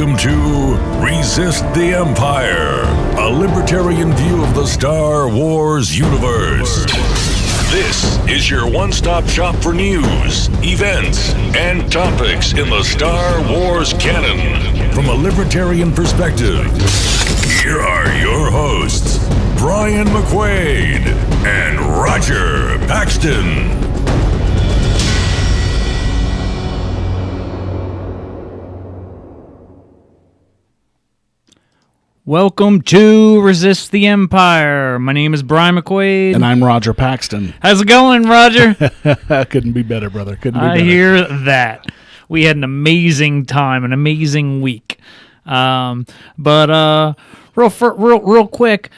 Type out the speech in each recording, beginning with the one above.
Welcome to Resist the Empire, a libertarian view of the Star Wars universe. This is your one-stop shop for news, events, and topics in the Star Wars canon. From a libertarian perspective, here are your hosts, Brian McQuaid and Roger Paxton. Welcome to Resist the Empire. My name is Brian McQuaid. And I'm Roger Paxton. How's it going, Roger? Couldn't be better, brother. Couldn't be better. I hear that. We had an amazing time, an amazing week. Real quick,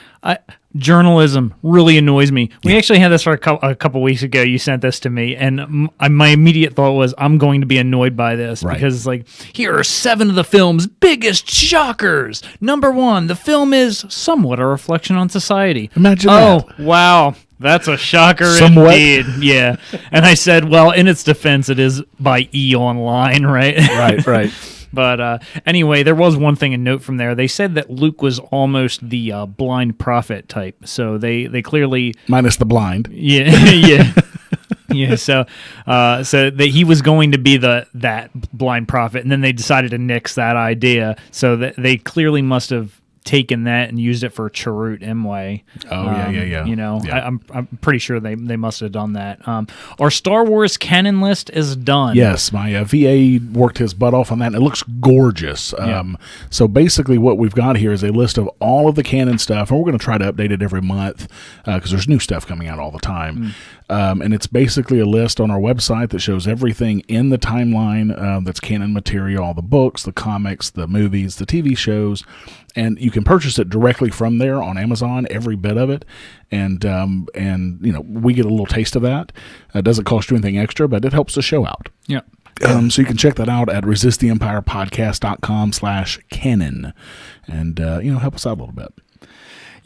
journalism really annoys me. We actually had this for a couple weeks ago. You sent this to me, and my immediate thought was, I'm going to be annoyed by this, right? Because it's like, here are 7 of the film's biggest shockers. Number 1, the film is somewhat a reflection on society. Imagine that. Oh, wow. That's a shocker Somewhat. Indeed. Yeah. And I said, well, in its defense, it is by E! Online, right? Right. But anyway, there was one thing to note from there. They said that Luke was almost the blind prophet type. So they clearly... Minus the blind. Yeah, yeah. Yeah, so that he was going to be that blind prophet, and then they decided to nix that idea. So that they clearly must have taken that and used it for Chirrut Imwe. Oh, yeah. You know, yeah. I'm pretty sure they must have done that. Our Star Wars canon list is done. Yes, my VA worked his butt off on that, and it looks gorgeous. So basically what we've got here is a list of all of the canon stuff, and we're going to try to update it every month because there's new stuff coming out all the time. And it's basically a list on our website that shows everything in the timeline that's canon material, all the books, the comics, the movies, the TV shows, and you can purchase it directly from there on Amazon, every bit of it, and you know, we get a little taste of that. It doesn't cost you anything extra, but it helps the show out. Yeah. So you can check that out at resisttheempirepodcast.com/canon, and help us out a little bit.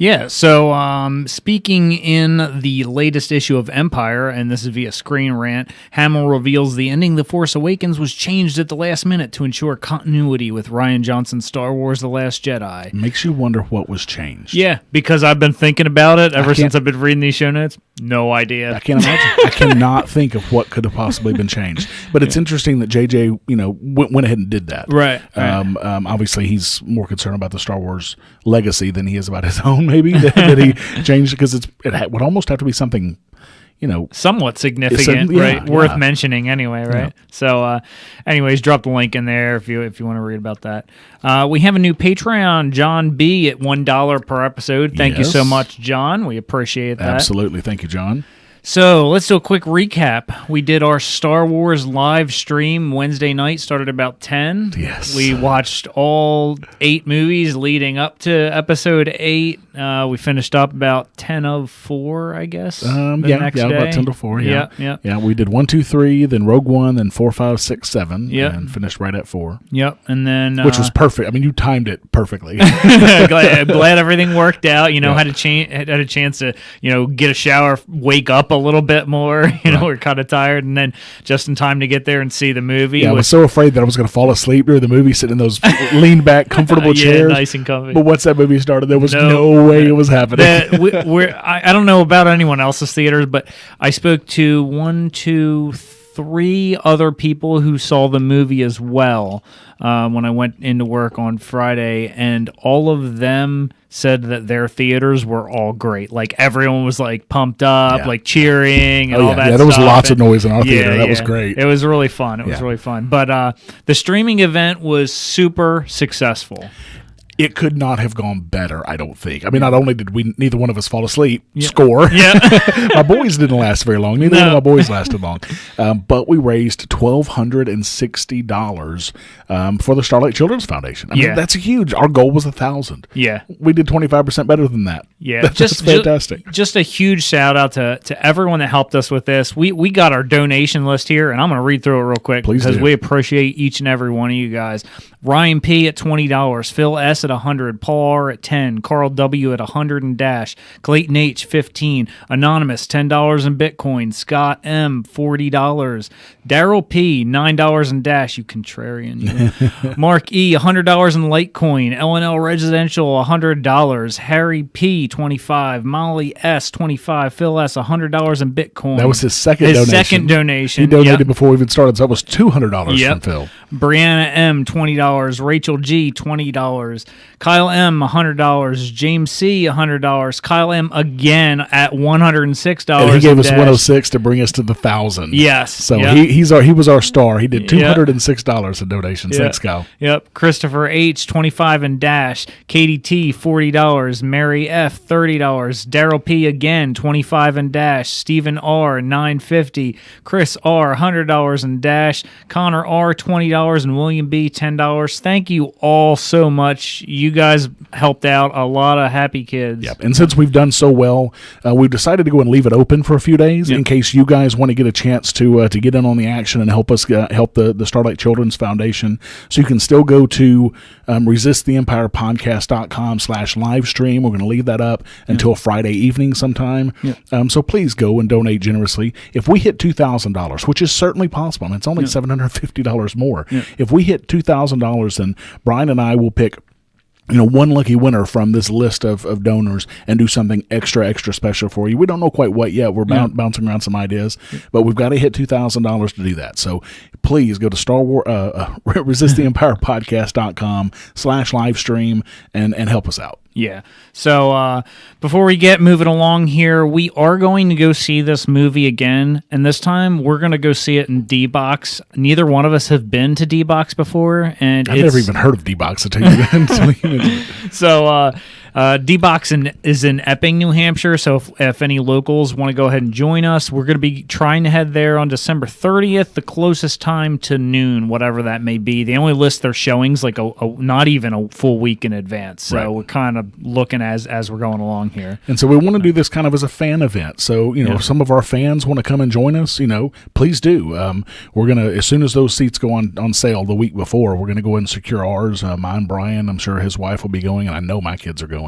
Yeah, so speaking in the latest issue of Empire, and this is via Screen Rant, Hamill reveals the ending The Force Awakens was changed at the last minute to ensure continuity with Rian Johnson's Star Wars The Last Jedi. Makes you wonder what was changed. Yeah, because I've been thinking about it ever since I've been reading these show notes. No idea. I can't imagine. I cannot think of what could have possibly been changed. But it's interesting that JJ, went ahead and did that. Right. Obviously, he's more concerned about the Star Wars legacy than he is about his own. Maybe that he changed because it would almost have to be something, somewhat significant, right? Worth mentioning anyway, right? Yeah. So, anyways, drop the link in there if you want to read about that. We have a new Patreon, John B, at $1 per episode. Thank you so much, John. We appreciate that. Absolutely, thank you, John. So let's do a quick recap. We did our Star Wars live stream Wednesday night, started about 10. Yes. We watched all 8 movies leading up to episode 8. We finished up about 10 of 4, I guess. About 10 to 4. Yeah. We did 1, 2, 3, then Rogue One, then 4, 5, 6, 7, and finished right at 4. Yep, and then which was perfect. I mean, you timed it perfectly. glad everything worked out. Had a chance to get a shower, wake up a little bit more. We're kind of tired, and then just in time to get there and see the movie. Yeah, I was so afraid that I was going to fall asleep during the movie, sitting in those lean back, comfortable chairs. Nice and comfy. But once that movie started, there was no way it was happening. I don't know about anyone else's theaters, but I spoke to 1, 2, 3 other people who saw the movie as well when I went into work on Friday, and all of them said that their theaters were all great. Like, everyone was like pumped up, like cheering and all that stuff. Yeah, there was lots of noise in our theater. That was great. It was really fun. It was really fun. But the streaming event was super successful. It could not have gone better, I don't think. I mean, not only did neither one of us fall asleep, score. Yeah. My boys didn't last very long. Neither one of my boys lasted long. But we raised $1,260 for the Starlight Children's Foundation. I mean, that's huge. Our goal was $1,000. Yeah. We did 25% better than that. Yeah. That's fantastic. Just a huge shout out to everyone that helped us with this. We got our donation list here, and I'm going to read through it real quick. Please because do. we appreciate each and every one of you guys. Ryan P. at $20, Phil S. at $100, Paul R. at $10, Carl W. at $100 and Dash, Clayton H. $15, Anonymous $10 in Bitcoin, Scott M. $40, Daryl P. $9 in Dash, you contrarian. You. Mark E. $100 in Litecoin, LNL Residential $100, Harry P. $25, Molly S. $25, Phil S. $100 in Bitcoin. That was his second donation. He donated before we even started, so that was $200 from Phil. Brianna M. $20, Rachel G. $20, Kyle M. $100, James C. $100, Kyle M. again at $106. And he gave us 106 to bring us to the 1,000. Yes. So he was our star. He did $206 in donations. Thanks, Kyle. Yep. Christopher H. $25 in Dash, Katie T. $40, Mary F. $30, Daryl P. again $25 in Dash, Stephen R. $9.50, Chris R. $100 in Dash, Connor R. $20, and William B. $10. Thank you all so much. You guys helped out a lot of happy kids. Yep. And since we've done so well, we've decided to go and leave it open for a few days in case you guys want to get a chance to get in on the action and help us help the Starlight Children's Foundation. So you can still go to resisttheempirepodcast.com/livestream. We're going to leave that up until Friday evening sometime. So please go and donate generously. If we hit $2,000, which is certainly possible, and it's only $750 more. If we hit $2,000, then Brian and I will pick one lucky winner from this list of donors and do something extra special for you. We don't know quite what yet. We're bouncing around some ideas, but we've got to hit $2,000 to do that. So please go to resisttheempirepodcast.com/livestream and help us out. Yeah. So before we get moving along here, we are going to go see this movie again, and this time we're going to go see it in D-Box. Neither one of us have been to D-Box before, and I've never even heard of D-Box until you mentioned it. So D-Box is in Epping, New Hampshire, so if any locals want to go ahead and join us, we're going to be trying to head there on December 30th, the closest time to noon, whatever that may be. They only list their showings like not even a full week in advance, so we're kind of looking as we're going along here. And so we want to do this kind of as a fan event. So, if some of our fans want to come and join us, please do. We're going to, as soon as those seats go on sale the week before, we're going to go ahead and secure ours. Mine, Brian, I'm sure his wife will be going, and I know my kids are going.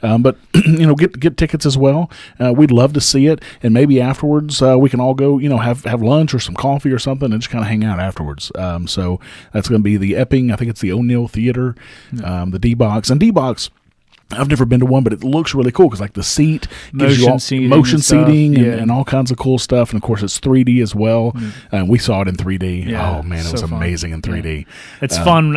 But, get tickets as well. We'd love to see it. And maybe afterwards we can all go, have lunch or some coffee or something and just kind of hang out afterwards. So that's going to be the Epping, I think it's the O'Neill Theater, the D-Box. And D-Box, I've never been to one, but it looks really cool because, the seat gives you motion seating and all kinds of cool stuff. And, of course, it's 3D as well. And we saw it in 3D. Yeah, oh, man, it was amazing in 3D. It's fun,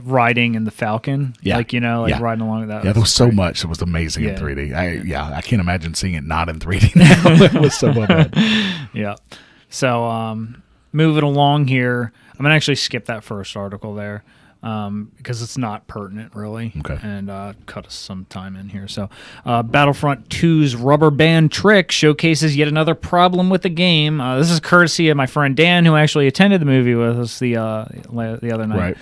riding in the Falcon. Riding along with that. Yeah, there was so much. It was amazing in 3D. I can't imagine seeing it not in 3D now. It was so well done. Yeah. So, moving along here, I'm going to actually skip that first article there. Because it's not pertinent, really, and cut us some time in here. So, Battlefront 2's rubber band trick showcases yet another problem with the game. This is courtesy of my friend Dan, who actually attended the movie with us the other night.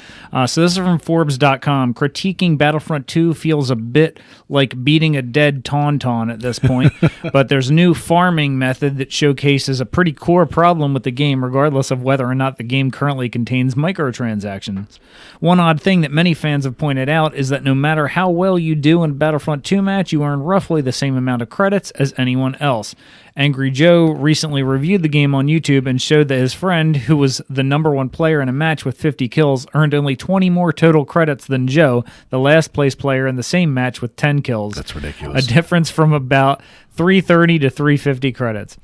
So this is from Forbes.com. Critiquing Battlefront 2 feels a bit like beating a dead tauntaun at this point, but there's a new farming method that showcases a pretty core problem with the game, regardless of whether or not the game currently contains microtransactions. One odd thing that many fans have pointed out is that no matter how well you do in a Battlefront 2 match, you earn roughly the same amount of credits as anyone else. Angry Joe recently reviewed the game on YouTube and showed that his friend, who was the #1 player in a match with 50 kills, earned only 20 more total credits than Joe, the last place player in the same match with 10 kills. That's ridiculous. A difference from about 330 to 350 credits.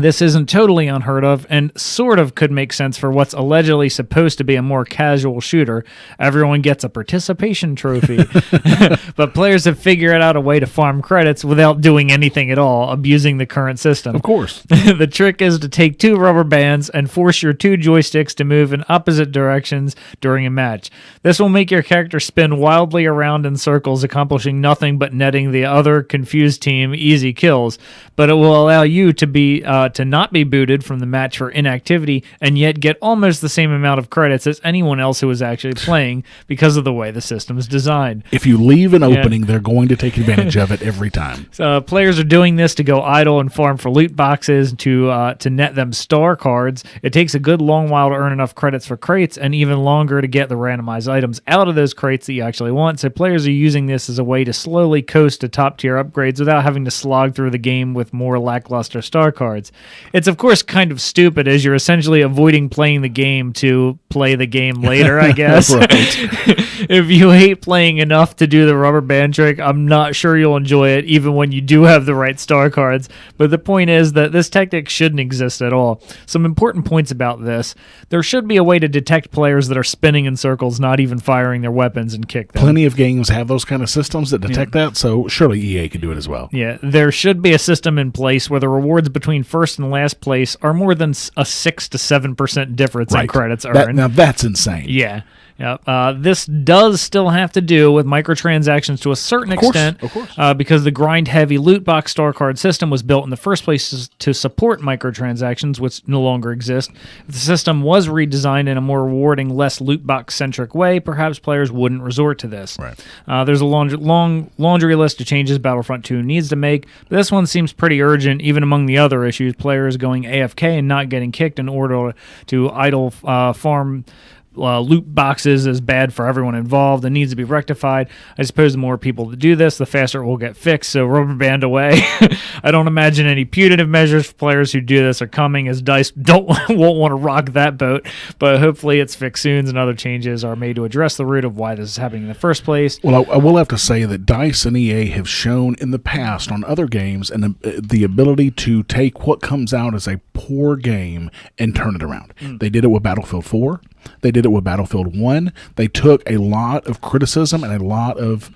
This isn't totally unheard of and sort of could make sense for what's allegedly supposed to be a more casual shooter. Everyone gets a participation trophy, but players have figured out a way to farm credits without doing anything at all, abusing the current system. Of course. The trick is to take 2 rubber bands and force your 2 joysticks to move in opposite directions during a match. This will make your character spin wildly around in circles, accomplishing nothing but netting the other confused team easy kills, but it will allow you to be to not be booted from the match for inactivity and yet get almost the same amount of credits as anyone else who was actually playing because of the way the system is designed. If you leave an opening, they're going to take advantage of it every time. So players are doing this to go idle and farm for loot boxes to net them star cards. It takes a good long while to earn enough credits for crates and even longer to get the randomized items out of those crates that you actually want. So players are using this as a way to slowly coast to top tier upgrades without having to slog through the game with more lackluster star cards. It's of course kind of stupid as you're essentially avoiding playing the game to play the game later, I guess. If you hate playing enough to do the rubber band trick, I'm not sure you'll enjoy it even when you do have the right star cards. But the point is that this tactic shouldn't exist at all. Some important points about this. There should be a way to detect players that are spinning in circles, not even firing their weapons, and kick them. Plenty of games have those kind of systems that detect that, so surely EA could do it as well. Yeah, there should be a system in place where the rewards between first and last place are more than a 6 to 7% difference in credits earned. Now that's insane. Yeah. This does still have to do with microtransactions to a certain extent, because the grind-heavy loot box star card system was built in the first place to support microtransactions, which no longer exist. If the system was redesigned in a more rewarding, less loot box-centric way, perhaps players wouldn't resort to this. Right. There's a long laundry list of changes Battlefront 2 needs to make, but this one seems pretty urgent, even among the other issues. Players going AFK and not getting kicked in order to idle farm loot boxes is bad for everyone involved and needs to be rectified. I suppose the more people that do this, the faster it will get fixed, so rubber band away. I don't imagine any punitive measures for players who do this are coming, as DICE won't want to rock that boat, but hopefully it's fixed soon and other changes are made to address the root of why this is happening in the first place. Well, I will have to say that DICE and EA have shown in the past on other games and the ability to take what comes out as a poor game and turn it around. They did it with Battlefield 4. They did it with Battlefield 1. They took a lot of criticism and a lot of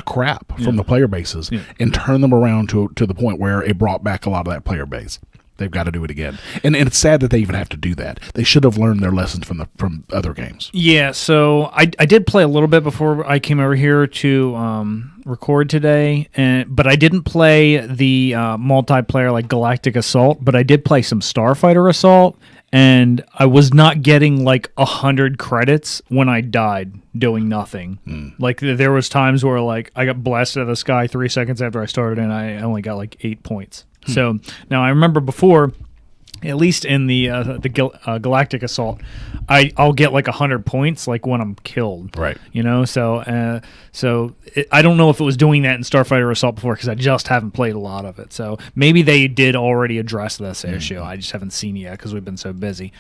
crap from the player bases and turned them around to the point where it brought back a lot of that player base. They've got to do it again. And it's sad that they even have to do that. They should have learned their lessons from other games. Yeah, so I did play a little bit before I came over here to record today, but I didn't play the multiplayer like Galactic Assault, but I did play some Starfighter Assault, and I was not getting like 100 credits when I died doing nothing. Like there was times where like I got blasted out of the sky 3 seconds after I started, and I only got like 8 points. So now I remember before, at least in the Galactic Assault, I'll get like 100 points like when I'm killed. Right. You know, so I don't know if it was doing that in Starfighter Assault before because I just haven't played a lot of it. So maybe they did already address this issue. I just haven't seen it yet because we've been so busy.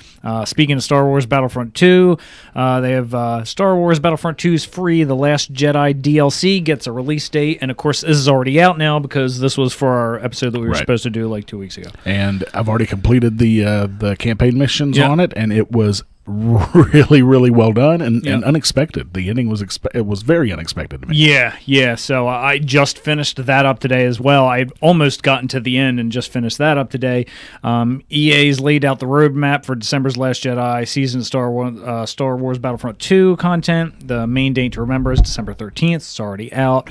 Speaking of Star Wars Battlefront 2, they have Star Wars Battlefront 2's free. The Last Jedi DLC gets a release date, and of course this is already out now because this was for our episode that we were supposed to do like 2 weeks ago. And I've already completed the campaign missions on it, and it was really, really well done and unexpected. The ending was it was very unexpected to me. Yeah. So I just finished that up today as well. I'd almost gotten to the end and just finished that up today. EA's laid out the roadmap for December's Last Jedi season Star Wars Battlefront 2 content. The main date to remember is December 13th. It's already out.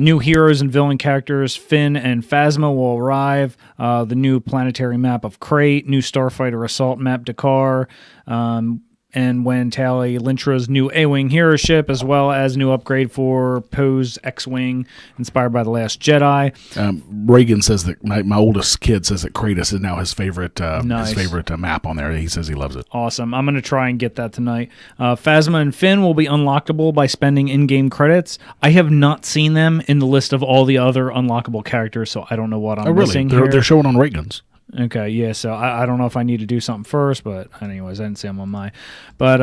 New heroes and villain characters Finn and Phasma will arrive. The new planetary map of Crate, new Starfighter Assault map Dakar, and when Tali Lintra's new A-Wing hero ship, as well as new upgrade for Poe's X-Wing, inspired by The Last Jedi. Reagan says that my oldest kid says that Kratos is now his favorite map on there. He says he loves it. Awesome. I'm going to try and get that tonight. Phasma and Finn will be unlockable by spending in-game credits. I have not seen them in the list of all the other unlockable characters, so I don't know what I'm missing here. They're showing on Reagan's. Okay, yeah, so I don't know if I need to do something first, but anyways, I didn't see them on mine. But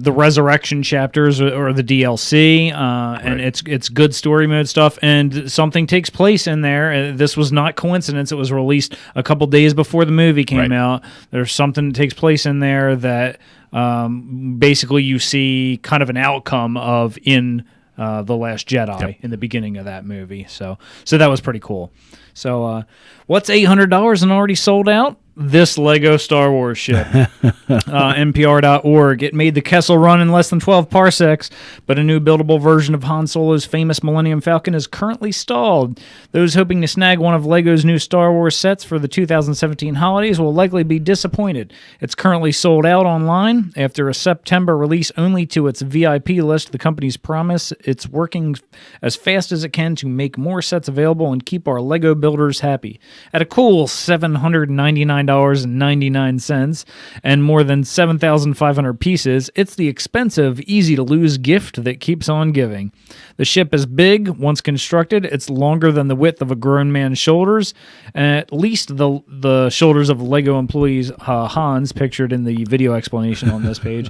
the Resurrection chapters or the DLC, and it's good story mode stuff, and something takes place in there. This was not coincidence. It was released a couple days before the movie came out. There's something that takes place in there that basically you see kind of an outcome of in The Last Jedi in the beginning of that movie. So that was pretty cool. So what's $800 and already sold out? this Lego Star Wars ship. NPR.org. It made the Kessel run in less than 12 parsecs, but a new buildable version of Han Solo's famous Millennium Falcon is currently stalled. Those hoping to snag one of Lego's new Star Wars sets for the 2017 holidays will likely be disappointed. It's currently sold out online. After a September release only to its VIP list, the company's promise it's working as fast as it can to make more sets available and keep our Lego builders happy. At a cool $799.99 and more than 7,500 pieces, it's the expensive, easy-to-lose gift that keeps on giving. The ship is big. Once constructed, it's longer than the width of a grown man's shoulders, at least the shoulders of Lego employees Hans, pictured in the video explanation on this page,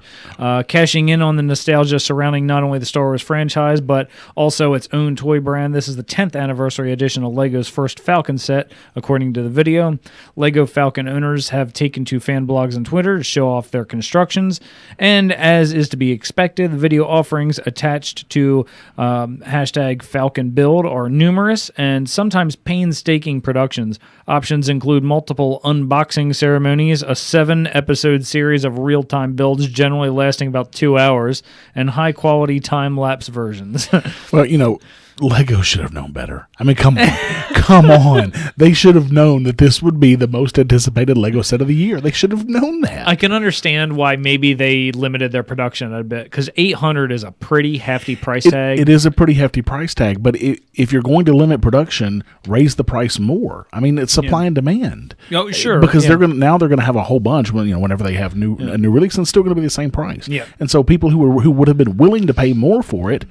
cashing in on the nostalgia surrounding not only the Star Wars franchise, but also its own toy brand. This is the 10th anniversary edition of Lego's first Falcon set, according to the video. Lego Falcon owners have taken to fan blogs and Twitter to show off their constructions, and as is to be expected, the video offerings attached to hashtag Falcon Build are numerous and sometimes painstaking productions. Options include multiple unboxing ceremonies, a 7-episode series of real-time builds generally lasting about 2 hours, and high-quality time-lapse versions. Well, Lego should have known better. I mean, come on. Come on. They should have known that this would be the most anticipated Lego set of the year. They should have known that. I can understand why maybe they limited their production a bit, because $800 is a pretty hefty price tag. It is a pretty hefty price tag, but if you're going to limit production, raise the price more. I mean, it's supply and demand. Oh, sure. Because they're going to have a whole bunch whenever they have a new release, and it's still going to be the same price. Yeah. And so people who would have been willing to pay more for it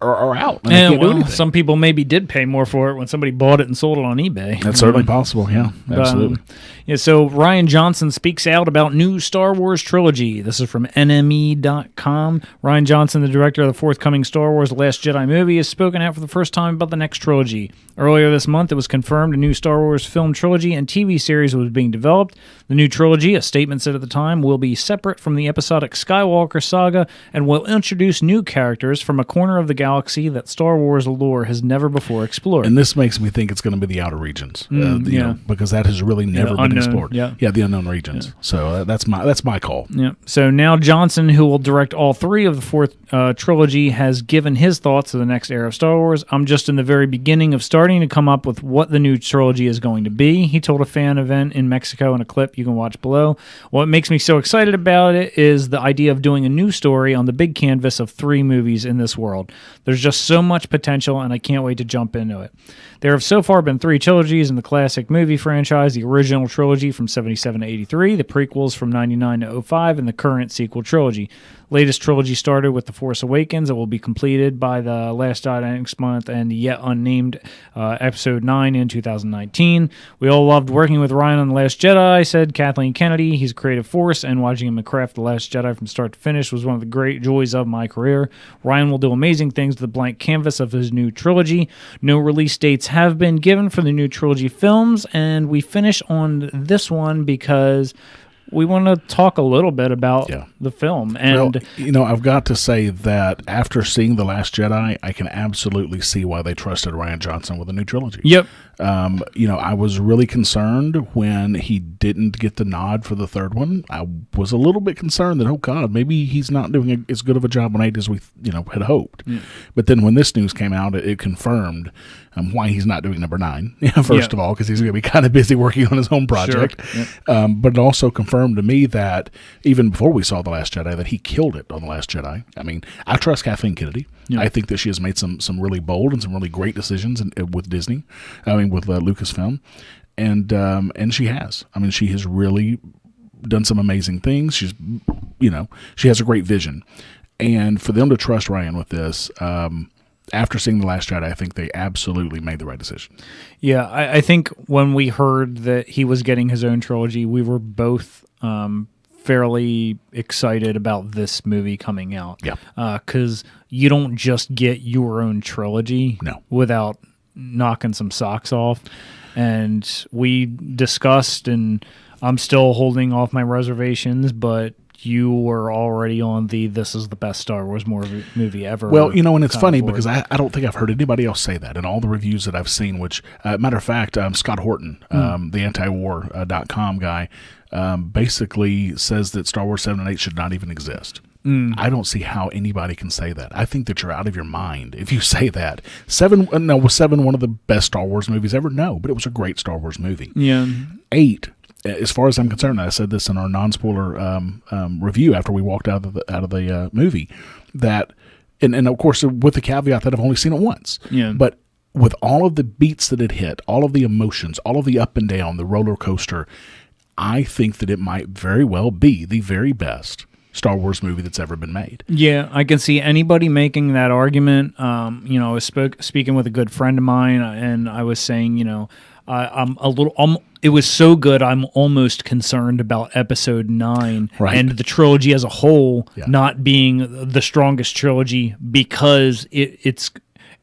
are out. And some people maybe did pay more for it when somebody bought it and sold it on eBay. That's certainly possible, yeah. Absolutely. So Rian Johnson speaks out about new Star Wars trilogy. This is from NME.com. Rian Johnson, the director of the forthcoming Star Wars Last Jedi movie, has spoken out for the first time about the next trilogy. Earlier this month, it was confirmed a new Star Wars film trilogy and TV series was being developed. The new trilogy, a statement said at the time, will be separate from the episodic Skywalker saga and will introduce new characters from a corner of the galaxy that Star Wars lore has never before explored. And this makes me think it's going to be the outer regions, because that has really never been explored. Yeah, the unknown regions. Yeah. So that's my call. Yeah. So now Johnson, who will direct all 3 of the fourth trilogy, has given his thoughts of the next era of Star Wars. I'm just in the very beginning of starting to come up with what the new trilogy is going to be, he told a fan event in Mexico in a clip you can watch below. What makes me so excited about it is the idea of doing a new story on the big canvas of 3 movies in this world. There's just so much potential, and I can't wait to jump into it. There have so far been 3 trilogies in the classic movie franchise, the original trilogy from 77 to 83, the prequels from 99 to 05, and the current sequel trilogy. Latest trilogy started with The Force Awakens. It will be completed by the Last Jedi next month and the yet unnamed Episode 9 in 2019. We all loved working with Ryan on The Last Jedi, said Kathleen Kennedy. He's a creative force, and watching him craft The Last Jedi from start to finish was one of the great joys of my career. Ryan will do amazing things to the blank canvas of his new trilogy. No release dates have been given for the new trilogy films, and we finish on this one because we want to talk a little bit about the film. And I've got to say that after seeing The Last Jedi, I can absolutely see why they trusted Rian Johnson with a new trilogy. Yep. I was really concerned when he didn't get the nod for the third one. I was a little bit concerned that, oh God, maybe he's not doing as good of a job on 8 as we, had hoped. Mm. But then when this news came out, it confirmed why he's not doing number 9. First of all, because he's going to be kind of busy working on his own project. Sure. Yep. But it also confirmed to me that even before we saw The Last Jedi, that he killed it on The Last Jedi. I mean, I trust Kathleen Kennedy. Yeah. I think that she has made some really bold and some really great decisions with Disney. With Lucasfilm, and she has. I mean, she has really done some amazing things. She's, she has a great vision, and for them to trust Ryan with this, after seeing The Last Jedi, I think they absolutely made the right decision. Yeah, I think when we heard that he was getting his own trilogy, we were both fairly excited about this movie coming out. Yeah, because you don't just get your own trilogy without knocking some socks off. And we discussed, and I'm still holding off my reservations, but you were already on this is the best Star Wars movie ever. Well, and it's funny because I don't think I've heard anybody else say that in all the reviews that I've seen, which, matter of fact, Scott Horton, the antiwar.com guy, basically says that Star Wars 7 and 8 should not even exist. I don't see how anybody can say that. I think that you're out of your mind if you say that. Was 7 one of the best Star Wars movies ever? No, but it was a great Star Wars movie. Yeah. 8, as far as I'm concerned, I said this in our non-spoiler review after we walked out of the movie, that, and of course with the caveat that I've only seen it once. Yeah. But with all of the beats that it hit, all of the emotions, all of the up and down, the roller coaster, I think that it might very well be the very best Star Wars movie that's ever been made. Yeah, I can see anybody making that argument. I was speaking with a good friend of mine, and I was saying, I'm a little. It was so good, I'm almost concerned about Episode 9 and the trilogy as a whole not being the strongest trilogy because it's.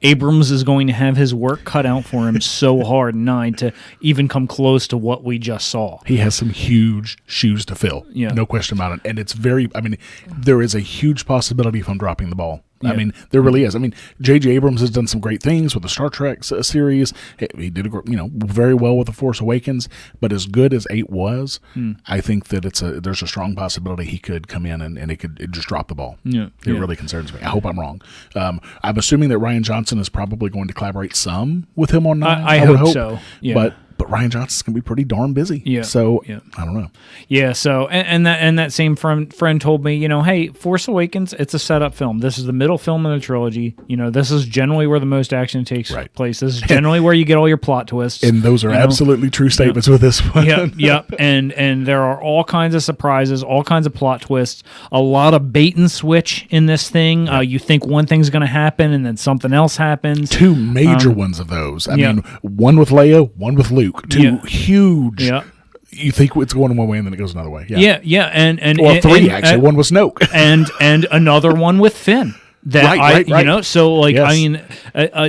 Abrams is going to have his work cut out for him so hard in 9 to even come close to what we just saw. He has some huge shoes to fill. Yeah. No question about it. And it's there is a huge possibility of him dropping the ball. Yeah. There really is. J.J. Abrams has done some great things with the Star Trek series. He did, very well with The Force Awakens. But as good as 8 was, I think that there's a strong possibility he could come in and it could just drop the ball. Yeah. It really concerns me. I hope I'm wrong. I'm assuming that Rian Johnson is probably going to collaborate some with him on 9. I hope so. Yeah. But Rian Johnson's going to be pretty darn busy. Yeah. So, I don't know. Yeah, so, and that same friend told me, hey, Force Awakens, it's a setup film. This is the middle film in the trilogy. This is generally where the most action takes place. This is generally where you get all your plot twists. And those are absolutely true statements with this one. Yep. And there are all kinds of surprises, all kinds of plot twists, a lot of bait and switch in this thing. You think one thing's going to happen, and then something else happens. 2 major ones of those. One with Leia, one with Luke. 2 huge. Yeah. You think it's going one way and then it goes another way. Yeah. And 3 actually. One was Snoke. and another one with Finn. That right. So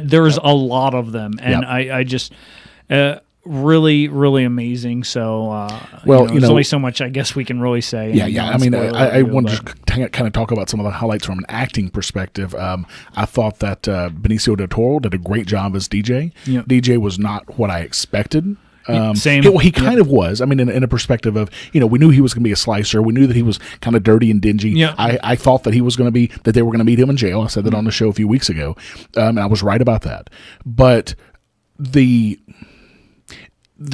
there's a lot of them, and I just really, really amazing. So there's only so much I guess we can really say. I want to just kind of talk about some of the highlights from an acting perspective. I thought that Benicio del Toro did a great job as DJ. Yep. DJ was not what I expected. Same. He kind of was. In a perspective of, we knew he was going to be a slicer. We knew that he was kind of dirty and dingy. Yeah. I thought that that they were going to meet him in jail. I said that on the show a few weeks ago. And I was right about that. But the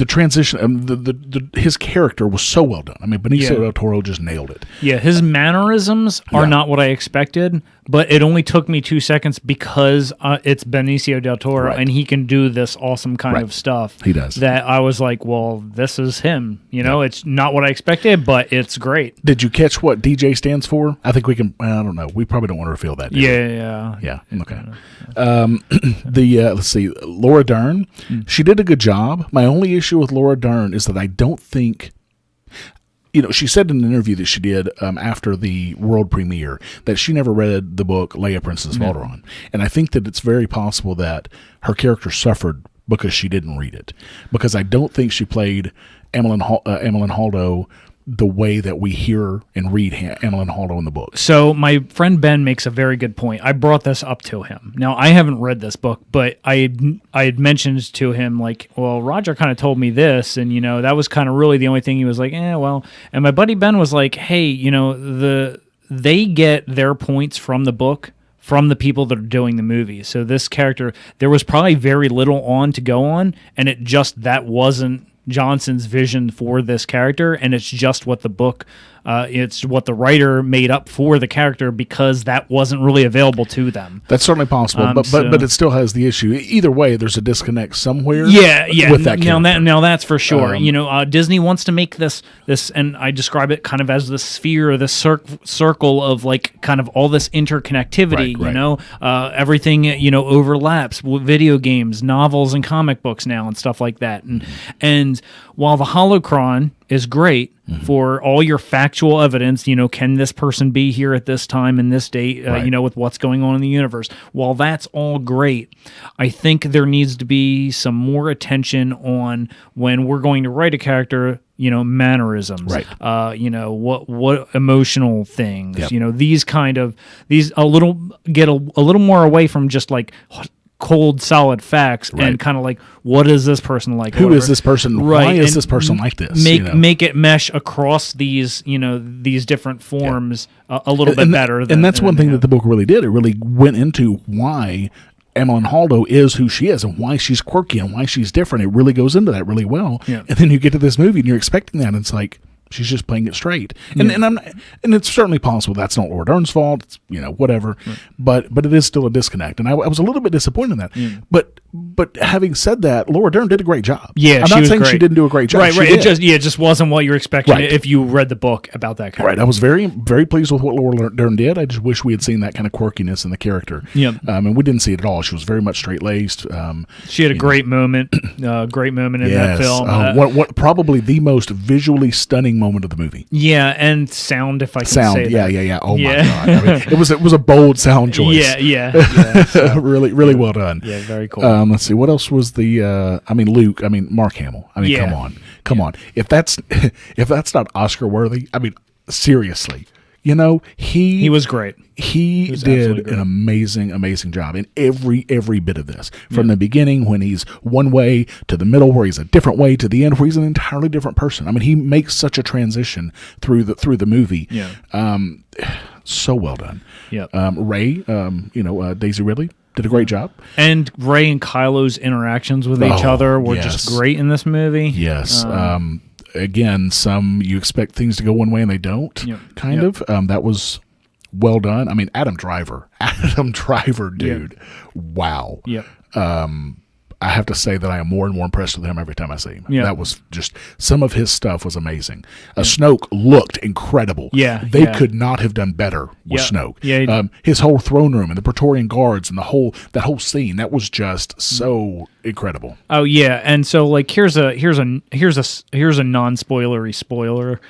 transition, his character was so well done. Benicio del Toro just nailed it. Yeah, his mannerisms are not what I expected, but it only took me 2 seconds because it's Benicio del Toro, and he can do this awesome kind of stuff. He does. That I was like, well, this is him. It's not what I expected, but it's great. Did you catch what DJ stands for? I think we can. I don't know. We probably don't want to reveal that. Yeah. Okay. Let's see. Laura Dern. She did a good job. My only issue with Laura Dern is that I don't think. She said in an interview that she did after the world premiere that she never read the book Leia, Princess of Alderaan. And I think that it's very possible that her character suffered because she didn't read it. Because I don't think she played Emmeline Holdo the way that we hear and read Emmeline Holdo in the book. So my friend Ben makes a very good point. I brought this up to him. Now, I haven't read this book, but I had mentioned to him, Roger kind of told me this, and, that was kind of really the only thing he was like, well. And my buddy Ben was like, hey, they get their points from the book from the people that are doing the movie. So this character, there was probably very little on to go on, and that wasn't Johnson's vision for this character, and it's just what the book it's what the writer made up for the character because that wasn't really available to them. That's certainly possible, but it still has the issue. Either way, there's a disconnect somewhere. Yeah. With that character. Now that's for sure. Disney wants to make this, and I describe it kind of as the sphere or the circle of kind of all this interconnectivity. Right. Everything overlaps with video games, novels, and comic books now and stuff like that. And while the holocron is great for all your factual evidence, can this person be here at this time and this date, with what's going on in the universe. While that's all great, I think there needs to be some more attention on when we're going to write a character, mannerisms, Right. what emotional things, Yep. these a little more away from just like cold solid facts and kind of like, what is this person like? Who is this person? Right. Why is And this person like this? Make it mesh across these different forms a little bit better. And that's one thing that the book really did. It really went into why Emmeline Haldo is who she is and why she's quirky and why she's different. It really goes into that really well. Yeah. And then you get to this movie and you're expecting that, and it's like, she's just playing it straight, and it's certainly possible that's not Laura Dern's fault. It's, whatever, but it is still a disconnect, and I was a little bit disappointed in that. But having said that, Laura Dern did a great job. Yeah, I'm not saying she didn't do a great job. Right, She right. did. It just wasn't what you're expecting Right. if you read the book about that character. Right, I was very, very pleased with what Laura Dern did. I just wish we had seen that kind of quirkiness in the character. Yep. And we didn't see it at all. She was very much straight laced. She had a great moment, in that film. What probably the most visually stunning moment of the movie. Yeah, and sound, if I can Sound, say that. yeah. Oh Yeah. my god, I mean, it was a bold sound choice. Yeah. So, really well done. yeah, very cool. Let's see, what else was the? Luke. Mark Hamill. Yeah. Come on. If that's not Oscar worthy, seriously, he was great. He was did absolutely great. an amazing job in every bit of this. From the beginning, when he's one way, to the middle where he's a different way, to the end where he's an entirely different person. He makes such a transition through the movie. Yeah. So well done. Yep. Ray, Daisy Ridley did a great job. And Rey and Kylo's interactions with each other were just great in this movie. Yes. Again, you expect things to go one way and they don't. Yep. Kind of. That was well done. Adam Driver, dude. Wow. Yep. I have to say that I am more and more impressed with him every time I see him. Yeah. That was just, some of his stuff was amazing. Snoke looked incredible. Yeah. They could not have done better with Snoke. Yeah. His whole throne room and the Praetorian Guards and that whole scene, that was just so incredible. Oh yeah, and so like here's a non-spoilery spoiler.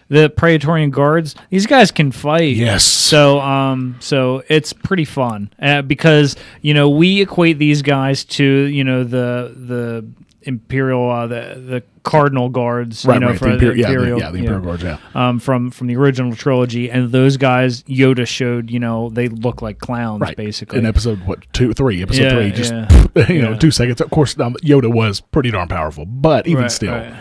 The Praetorian Guards, these guys can fight. Yes. So it's pretty fun because we equate these guys to the Imperial the Cardinal Guards, Right. for The the Imperial, the Imperial Guards, yeah. from the original trilogy, and those guys Yoda showed, they look like clowns basically. In episode 3, just 2 seconds. Of course, Yoda was pretty darn powerful, but even still. Right.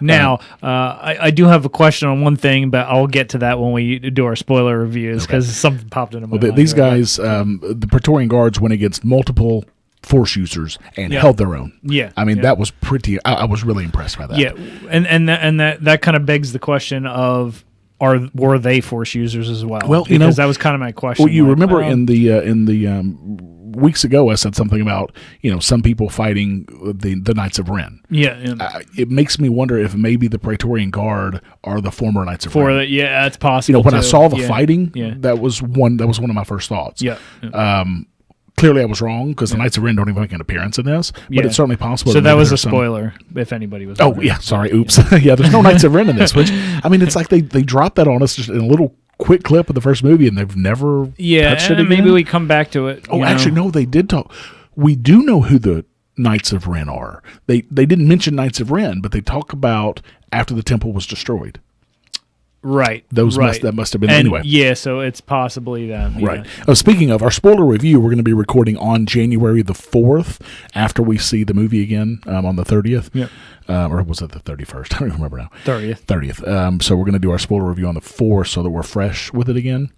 Now, I do have a question on one thing, but I'll get to that when we do our spoiler reviews because something popped into my mind. These guys, the Praetorian Guards went against multiple Force users and held their own. Yeah, that was pretty. I was really impressed by that. Yeah, and that kind of begs the question of were they Force users as well? Well, because that was kind of my question. Well, you remember in the weeks ago, I said something about some people fighting the Knights of Ren. Yeah. It makes me wonder if maybe the Praetorian Guard are the former Knights of Ren. Yeah, it's possible. When I saw the fighting, yeah. that was one of my first thoughts. Yeah. Clearly, I was wrong because the Knights of Ren don't even make an appearance in this, but it's certainly possible. So that was a spoiler, if anybody was. Oh yeah, sorry, oops. Yeah, there's no Knights of Ren in this, which it's like they dropped that on us just in a little quick clip of the first movie, and they've never touched it again. Maybe we come back to it. Actually, no, they did talk. We do know who the Knights of Ren are. They didn't mention Knights of Ren, but they talk about after the temple was destroyed. Right. That must have been anyway. Yeah, so it's possibly them. Yeah. Right. Speaking of our spoiler review, we're going to be recording on January the 4th after we see the movie again on the 30th. Yep. Or was it the 31st? I don't remember now. 30th. So we're going to do our spoiler review on the 4th so that we're fresh with it again.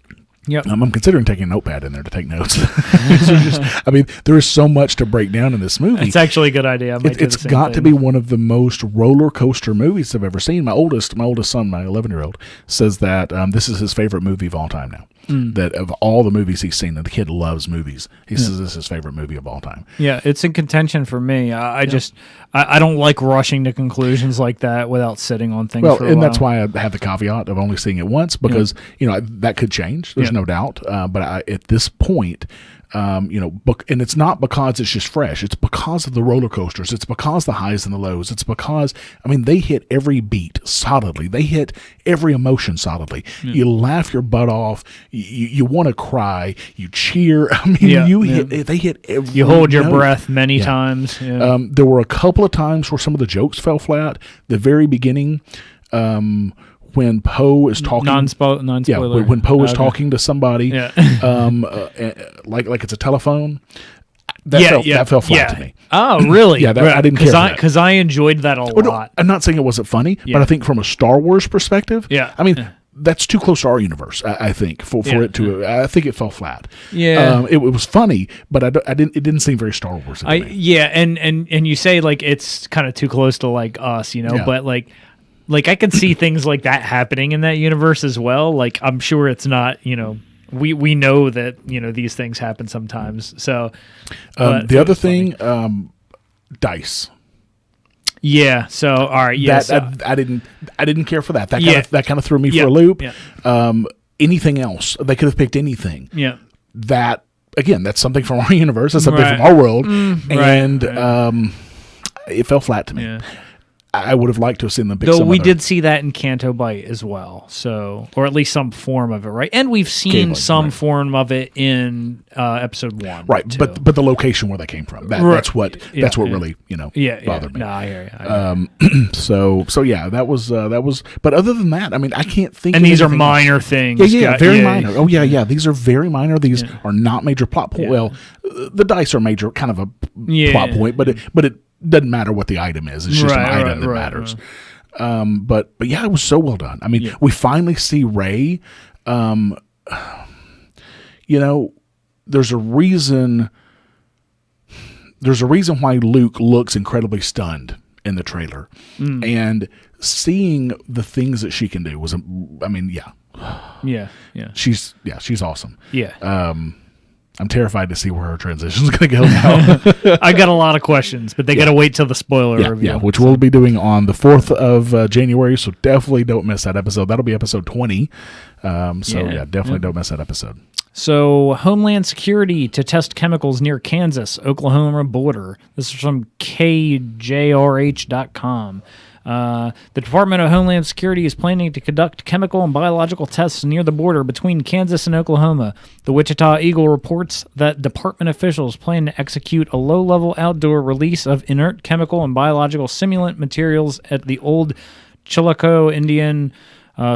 Yep. I'm considering taking a notepad in there to take notes. There is so much to break down in this movie. It's actually a good idea. It's got to be one of the most roller coaster movies I've ever seen. My oldest son, my 11-year-old, says that this is his favorite movie of all time now. That of all the movies he's seen, and the kid loves movies, he says this is his favorite movie of all time. Yeah, it's in contention for me. I don't like rushing to conclusions like that without sitting on things for a while. And that's why I have the caveat of only seeing it once because that could change. There's no doubt. But at this point, And it's not because it's just fresh. It's because of the roller coasters. It's because the highs and the lows. It's because, they hit every beat solidly. They hit every emotion solidly. You laugh your butt off. You want to cry. You cheer. They hit every You hold your note. breath many times. Yeah. There were a couple of times where some of the jokes fell flat. The very beginning, when Poe is talking, non-spoiler. yeah, when Poe is talking to somebody, Yeah. like it's a telephone. That fell flat to me. Oh, really? Yeah, I didn't care for that. Because I enjoyed that a lot. No, I'm not saying it wasn't funny, but I think from a Star Wars perspective, that's too close to our universe. I think for it to. I think it fell flat. Yeah, it was funny, but I didn't. It didn't seem very Star Wars. And you say like it's kind of too close to like us, but like I can see things like that happening in that universe as well. Like I'm sure it's not, we know that, these things happen sometimes. So the other thing, dice. Yeah. So all right. Yeah. I didn't care for that. That kind of threw me for a loop. Yeah. Anything else? They could have picked anything. Yeah. That again, that's something from our universe. That's something from our world, it fell flat to me. Yeah. I would have liked to have seen them pick Though we did see that in Canto Bight as well, or at least some form of it, right? And we've seen some form of it in episode 1, right? too. But the location where that came from, that's what really bothered me. No, I hear you. So that was. But other than that, I can't think. And of these are minor things. Yeah, very minor. Oh yeah. These are very minor. These are not major plot point. Well, the dice are major, kind of a plot point, but it doesn't matter what the item is. It's just an item that matters. But yeah, it was so well done. We finally see Rey. There's a reason why Luke looks incredibly stunned in the trailer, and seeing the things that she can do was, she's awesome. Yeah. I'm terrified to see where her transition is going to go now. I got a lot of questions, but they got to wait till the spoiler review. Yeah, which we'll be doing on the 4th of January, so definitely don't miss that episode. That'll be episode 20. Definitely don't miss that episode. So, Homeland Security to test chemicals near Kansas-Oklahoma border. This is from KJRH.com. The Department of Homeland Security is planning to conduct chemical and biological tests near the border between Kansas and Oklahoma. The Wichita Eagle reports that department officials plan to execute a low-level outdoor release of inert chemical and biological simulant materials at the old Chillicothe Indian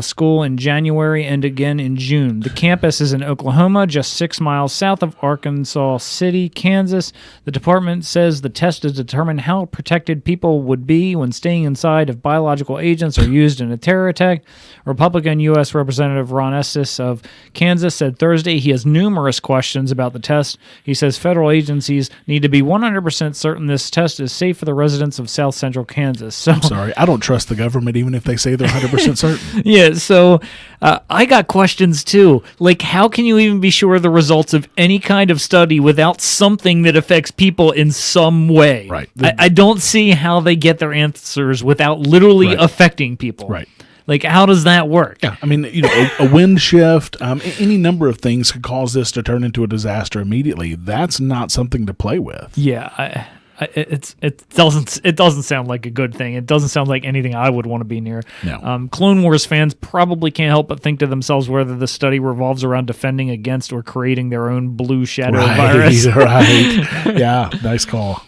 school in January and again in June. The campus is in Oklahoma, just 6 miles south of Arkansas City, Kansas. The department says the test is to determine how protected people would be when staying inside if biological agents are used in a terror attack. Republican U.S. Representative Ron Estes of Kansas said Thursday he has numerous questions about the test. He says federal agencies need to be 100% certain this test is safe for the residents of South Central Kansas. So, I'm sorry, I don't trust the government even if they say they're 100% certain. Yeah, so I got questions too. Like, how can you even be sure of the results of any kind of study without something that affects people in some way? Right. I don't see how they get their answers without literally affecting people. Right. Like, how does that work? Yeah, a wind shift, any number of things could cause this to turn into a disaster immediately. That's not something to play with. Yeah, it doesn't sound like a good thing. It doesn't sound like anything I would want to be near. No. Clone Wars fans probably can't help but think to themselves whether the study revolves around defending against or creating their own blue shadow virus. Right. Yeah, nice call.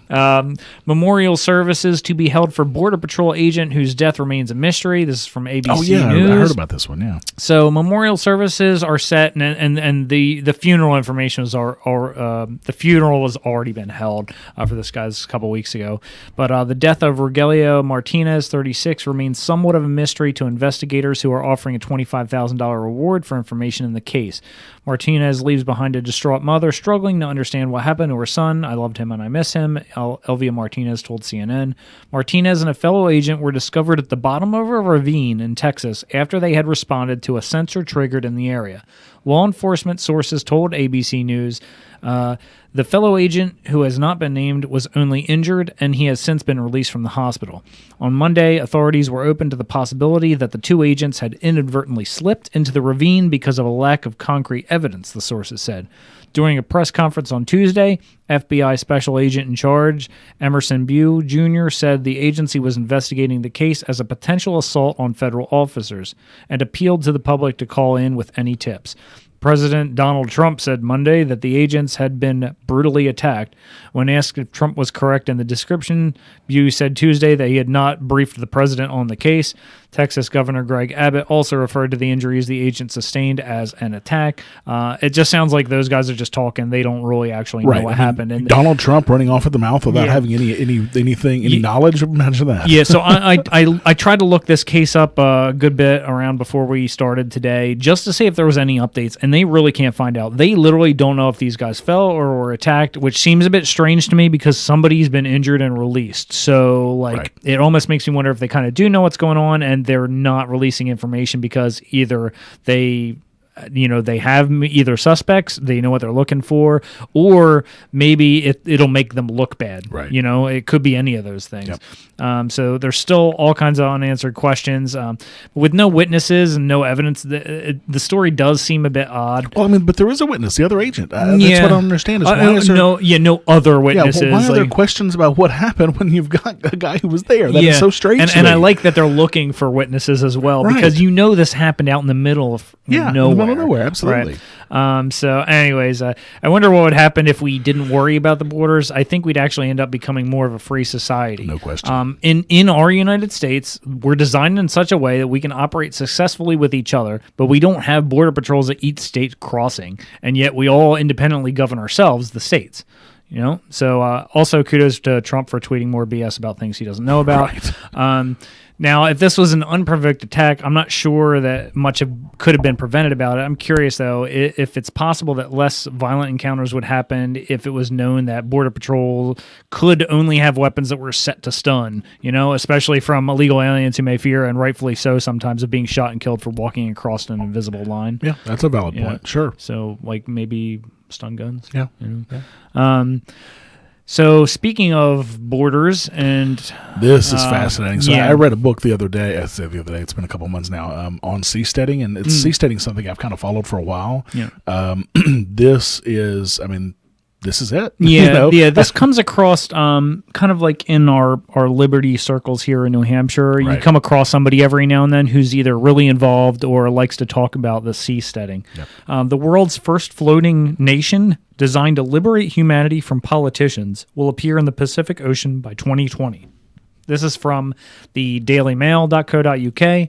Memorial services to be held for Border Patrol agent whose death remains a mystery. This is from ABC News. I heard about this one. Yeah. So memorial services are set, and the funeral information the funeral has already been held for this guy's a couple weeks ago. But the death of Rogelio Martinez, 36, remains somewhat of a mystery to investigators who are offering a $25,000 reward for information in the case. Martinez leaves behind a distraught mother struggling to understand what happened to her son. I loved him and I miss him, Elvia Martinez told CNN. Martinez and a fellow agent were discovered at the bottom of a ravine in Texas after they had responded to a sensor triggered in the area. Law enforcement sources told ABC News the fellow agent, who has not been named, was only only injured, and he has since been released from the hospital. On Monday, authorities were open to the possibility that the two agents had inadvertently slipped into the ravine because of a lack of concrete evidence, the sources said. During a press conference on Tuesday, FBI Special Agent in charge, Emerson Bew Jr., said the agency was investigating the case as a potential assault on federal officers and appealed to the public to call in with any tips. President Donald Trump said Monday that the agents had been brutally attacked. When asked if Trump was correct in the description, Bew said Tuesday that he had not briefed the president on the case. Texas Governor Greg Abbott also referred to the injuries the agents sustained as an attack. It just sounds like those guys are just talking. They don't really actually know what happened. And Donald Trump running off at the mouth without having any knowledge. Imagine that. Yeah, so I tried to look this case up a good bit around before we started today just to see if there was any updates, and they really can't find out. They literally don't know if these guys fell or were attacked, which seems a bit strange to me because somebody's been injured and released. So, it almost makes me wonder if they kind of do know what's going on and they're not releasing information because either they have either suspects, they know what they're looking for, or maybe it'll make them look bad. Right. It could be any of those things. Yep. So there's still all kinds of unanswered questions. With no witnesses and no evidence, the story does seem a bit odd. Well, but there is a witness, the other agent. That's what I don't understand. Is no other witnesses. Why are there questions about what happened when you've got a guy who was there? That is so strange. And I like that they're looking for witnesses as well, because this happened out in the middle of nowhere. Absolutely. Right. So anyways, I wonder what would happen if we didn't worry about the borders. I think we'd actually end up becoming more of a free society. No question. In our United States, we're designed in such a way that we can operate successfully with each other, but we don't have border patrols at each state crossing, and yet we all independently govern ourselves, the states. So also kudos to Trump for tweeting more BS about things he doesn't know about. Right. Now, if this was an unprovoked attack, I'm not sure that much could have been prevented about it. I'm curious, though, if it's possible that less violent encounters would happen if it was known that Border Patrol could only have weapons that were set to stun, especially from illegal aliens who may fear, and rightfully so sometimes, of being shot and killed for walking across an invisible line. Yeah, that's a valid point. Sure. So, maybe stun guns. Yeah. So speaking of borders, and this is fascinating. So I read a book the other day. I said the other day. It's been a couple months now. On seasteading, and seasteading is something I've kind of followed for a while. Yeah. This is it. Yeah, This comes across kind of like in our liberty circles here in New Hampshire. You come across somebody every now and then who's either really involved or likes to talk about the seasteading. Yep. The world's first floating nation, designed to liberate humanity from politicians, will appear in the Pacific Ocean by 2020. This is from the dailymail.co.uk.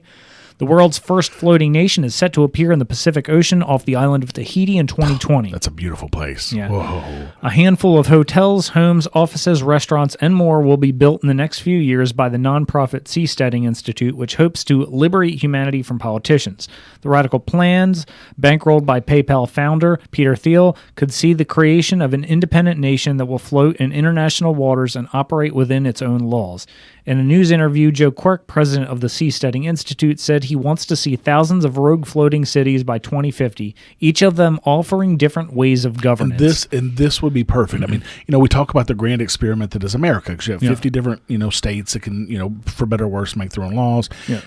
The world's first floating nation is set to appear in the Pacific Ocean off the island of Tahiti in 2020. That's a beautiful place. Yeah. Whoa. A handful of hotels, homes, offices, restaurants, and more will be built in the next few years by the nonprofit Seasteading Institute, which hopes to liberate humanity from politicians. The radical plans, bankrolled by PayPal founder Peter Thiel, could see the creation of an independent nation that will float in international waters and operate within its own laws. In a news interview, Joe Quirk, president of the Seasteading Institute, said he wants to see thousands of rogue floating cities by 2050, each of them offering different ways of governance. And this would be perfect. I mean, we talk about the grand experiment that is America, because you have 50 different, states that can, for better or worse, make their own laws. Yeah.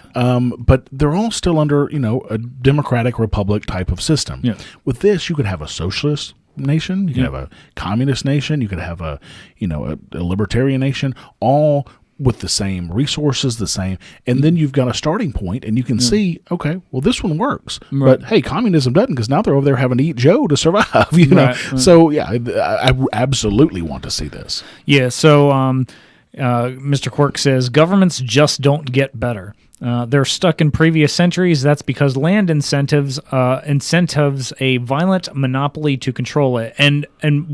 But they're all still under, a democratic republic type of system. Yeah. With this, you could have a socialist nation, you could have a communist nation, you could have a libertarian nation, all with the same resources, and then you've got a starting point, and you can see, okay, well, this one works, but hey, communism doesn't, because now they're over there having to eat Joe to survive, Right. So I absolutely want to see this. Yeah. So Mr. Quirk says governments just don't get better. They're stuck in previous centuries. That's because land incentives a violent monopoly to control it. And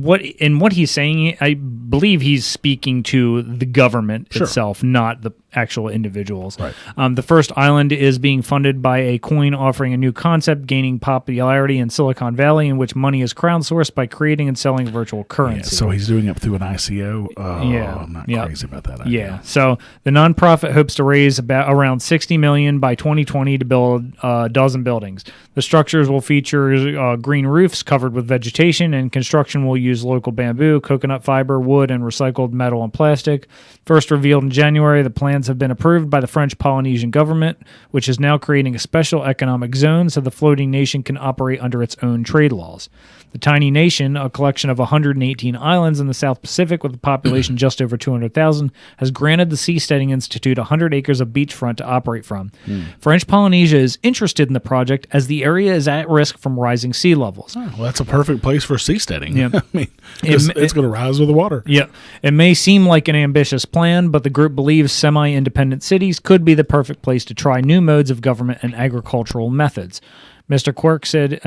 what he's saying, I believe he's speaking to the government itself, not actual individuals. Right. The first island is being funded by a coin offering a new concept gaining popularity in Silicon Valley, in which money is crowdsourced by creating and selling virtual currency. Yeah, so he's doing it through an ICO. Yeah. I'm not crazy about that idea. Yeah. So the nonprofit hopes to raise around $60 million by 2020 to build a dozen buildings. The structures will feature green roofs covered with vegetation, and construction will use local bamboo, coconut fiber, wood, and recycled metal and plastic. First revealed in January, the plans have been approved by the French Polynesian government, which is now creating a special economic zone so the floating nation can operate under its own trade laws. The tiny nation, a collection of 118 islands in the South Pacific with a population just over 200,000, has granted the Seasteading Institute 100 acres of beachfront to operate from. French Polynesia is interested in the project as the area is at risk from rising sea levels. Oh, well, that's a perfect place for seasteading. Yeah. I mean, it's going to rise with the water. Yeah. It may seem like an ambitious plan, but the group believes semi-independent cities could be the perfect place to try new modes of government and agricultural methods. Mr. Quirk said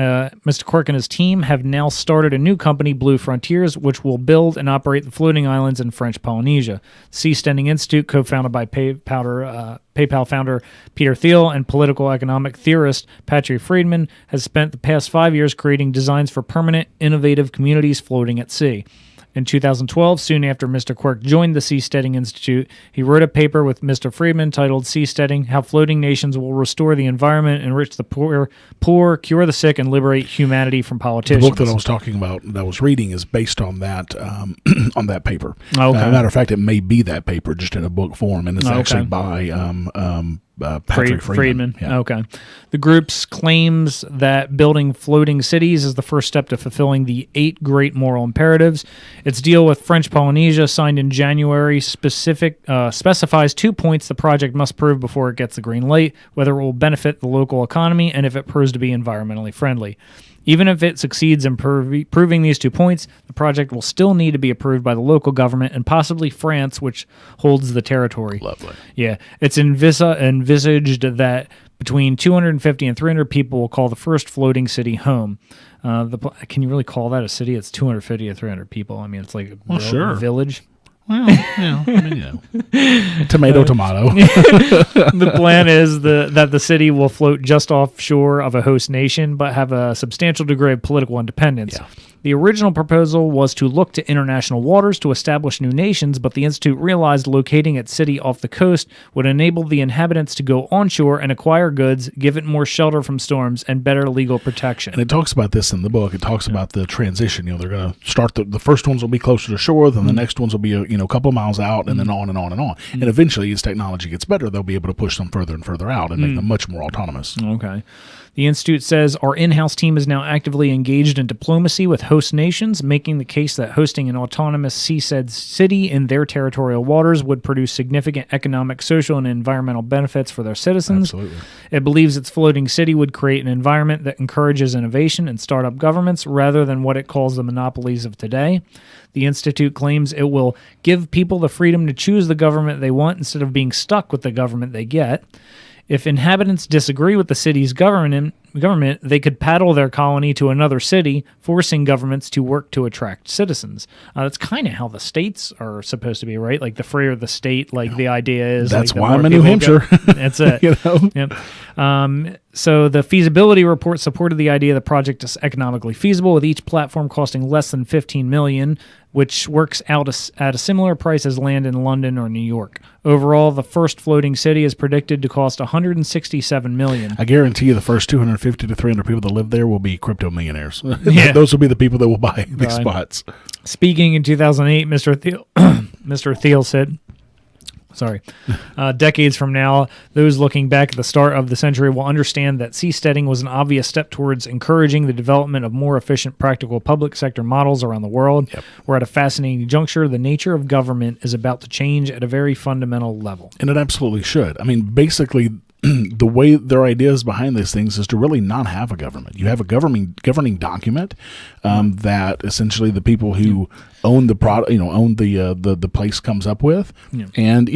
Mr. Quirk and his team have now started a new company, Blue Frontiers, which will build and operate the floating islands in French Polynesia. Seasteading Institute, co-founded by PayPal founder Peter Thiel and political economic theorist Patrick Friedman, has spent the past 5 years creating designs for permanent, innovative communities floating at sea. In 2012, soon after Mr. Quirk joined the Seasteading Institute, he wrote a paper with Mr. Friedman titled Seasteading: How Floating Nations Will Restore the Environment, Enrich the Poor, Cure the Sick, and Liberate Humanity from Politicians. The book that I was talking about, that I was reading, is based on that on that paper. Okay. Matter of fact, it may be that paper just in a book form, and it's actually by Patrick Friedman. Yeah. Okay. The group's claims that building floating cities is the first step to fulfilling the 8 great moral imperatives. Its deal with French Polynesia, signed in January, specifies 2 points the project must prove before it gets the green light: whether it will benefit the local economy and if it proves to be environmentally friendly. Even if it succeeds in proving these 2 points, the project will still need to be approved by the local government and possibly France, which holds the territory. Lovely. Yeah. It's envisaged that between 250 and 300 people will call the first floating city home. Can you really call that a city? It's 250 to 300 people. I mean, it's like a village. Well, yeah, I mean, tomato. The plan is that the city will float just offshore of a host nation, but have a substantial degree of political independence. Yeah. The original proposal was to look to international waters to establish new nations, but the Institute realized locating its city off the coast would enable the inhabitants to go onshore and acquire goods, give it more shelter from storms, and better legal protection. And it talks about this in the book. It talks about the transition. They're going to start, the first ones will be closer to shore, then the next ones will be a couple of miles out, and then on and on and on. And eventually, as technology gets better, they'll be able to push them further and further out and make them much more autonomous. Okay. The Institute says our in-house team is now actively engaged in diplomacy with host nations, making the case that hosting an autonomous seaside city in their territorial waters would produce significant economic, social, and environmental benefits for their citizens. Absolutely. It believes its floating city would create an environment that encourages innovation and startup governments rather than what it calls the monopolies of today. The Institute claims it will give people the freedom to choose the government they want instead of being stuck with the government they get. If inhabitants disagree with the city's government, they could paddle their colony to another city, forcing governments to work to attract citizens. That's kind of how the states are supposed to be, right? Like the freer the state, like the idea is... That's like why I'm in New Hampshire. That's it. Yep. So the feasibility report supported the idea the project is economically feasible, with each platform costing less than $15 million, which works out at a similar price as land in London or New York. Overall, the first floating city is predicted to cost $167 million. I guarantee you the first 250 to 300 people that live there will be crypto millionaires. Yeah. Those will be the people that will buy these spots. Speaking in 2008, Mr. Thiel said... decades from now, those looking back at the start of the century will understand that seasteading was an obvious step towards encouraging the development of more efficient, practical public sector models around the world. Yep. We're at a fascinating juncture. The nature of government is about to change at a very fundamental level. And it absolutely should. I mean, basically, the way their ideas behind these things is to really not have a government. You have a governing document that essentially the people who own the product, own the place comes up with, and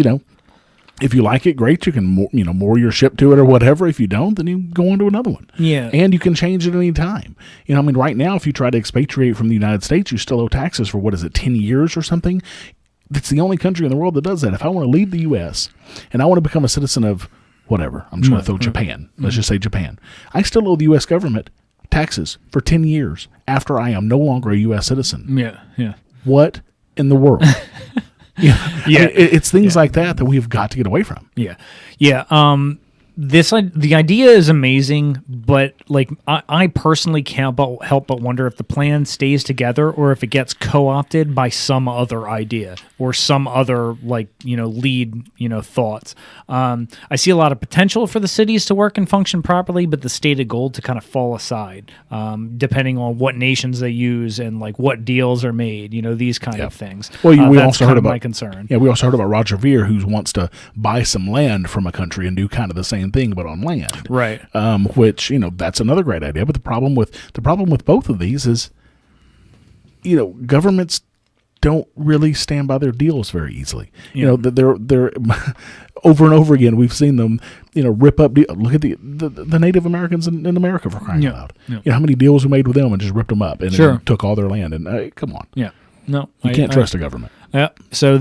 if you like it, great. You can moor your ship to it or whatever. If you don't, then you go on to another one. Yeah, and you can change it any time. Right now, if you try to expatriate from the United States, you still owe taxes for 10 years or something. It's the only country in the world that does that. If I want to leave the U.S. and I want to become a citizen of whatever, I'm just going to throw Japan. Let's just say Japan. I still owe the U.S. government taxes for 10 years after I am no longer a U.S. citizen. Yeah. What in the world? Yeah. I mean, it's things like that we've got to get away from. Yeah. The idea is amazing, but like I personally can't help but wonder if the plan stays together or if it gets co-opted by some other idea or some other lead thoughts. I see a lot of potential for the cities to work and function properly, but the stated goal to kind of fall aside, depending on what nations they use and like what deals are made. These kind of things. Well, we that's also kind heard of about my concern. Yeah, we also heard about Roger Ver, who wants to buy some land from a country and do kind of the same thing, but on land. Right. Which that's another great idea. But the problem with both of these is, governments don't really stand by their deals very easily. Yeah. They're over and over again. We've seen them, rip up. Look at the Native Americans in America, for crying out loud. Yeah. How many deals we made with them and just ripped them up and Sure. took all their land. And come on. Yeah. No, You can't trust a government. Yeah. So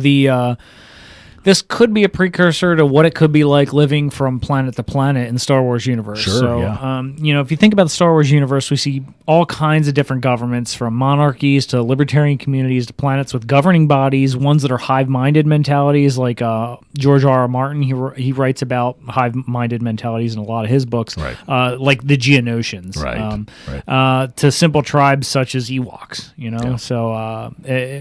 this could be a precursor to what it could be like living from planet to planet in the Star Wars universe. Sure, so, yeah. If you think about the Star Wars universe, we see all kinds of different governments, from monarchies to libertarian communities to planets with governing bodies, ones that are hive-minded mentalities, like George R.R. Martin. He writes about hive-minded mentalities in a lot of his books, Right. Like the Geonosians, Right. to simple tribes such as Ewoks. Yeah. So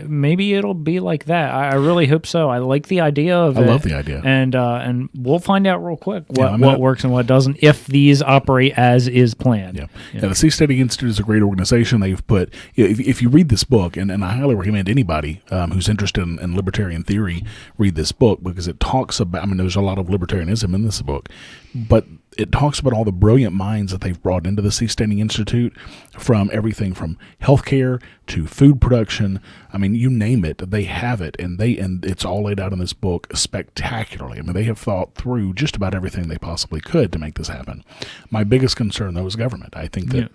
maybe it'll be like that. I really hope so. I like the idea of it. I love the idea. And we'll find out real quick Yeah, what works and what doesn't if these operate as is planned. Yeah. The Seasteading Institute is a great organization. They've put, if you read this book, and I highly recommend anybody who's interested in libertarian theory read this book, because it talks about, there's a lot of libertarianism in this book, but it talks about all the brilliant minds that they've brought into the Seasteading Institute, from everything from healthcare to food production. You name it, they have it, and it's all laid out in this book spectacularly. They have thought through just about everything they possibly could to make this happen. My biggest concern, though, is government. I think that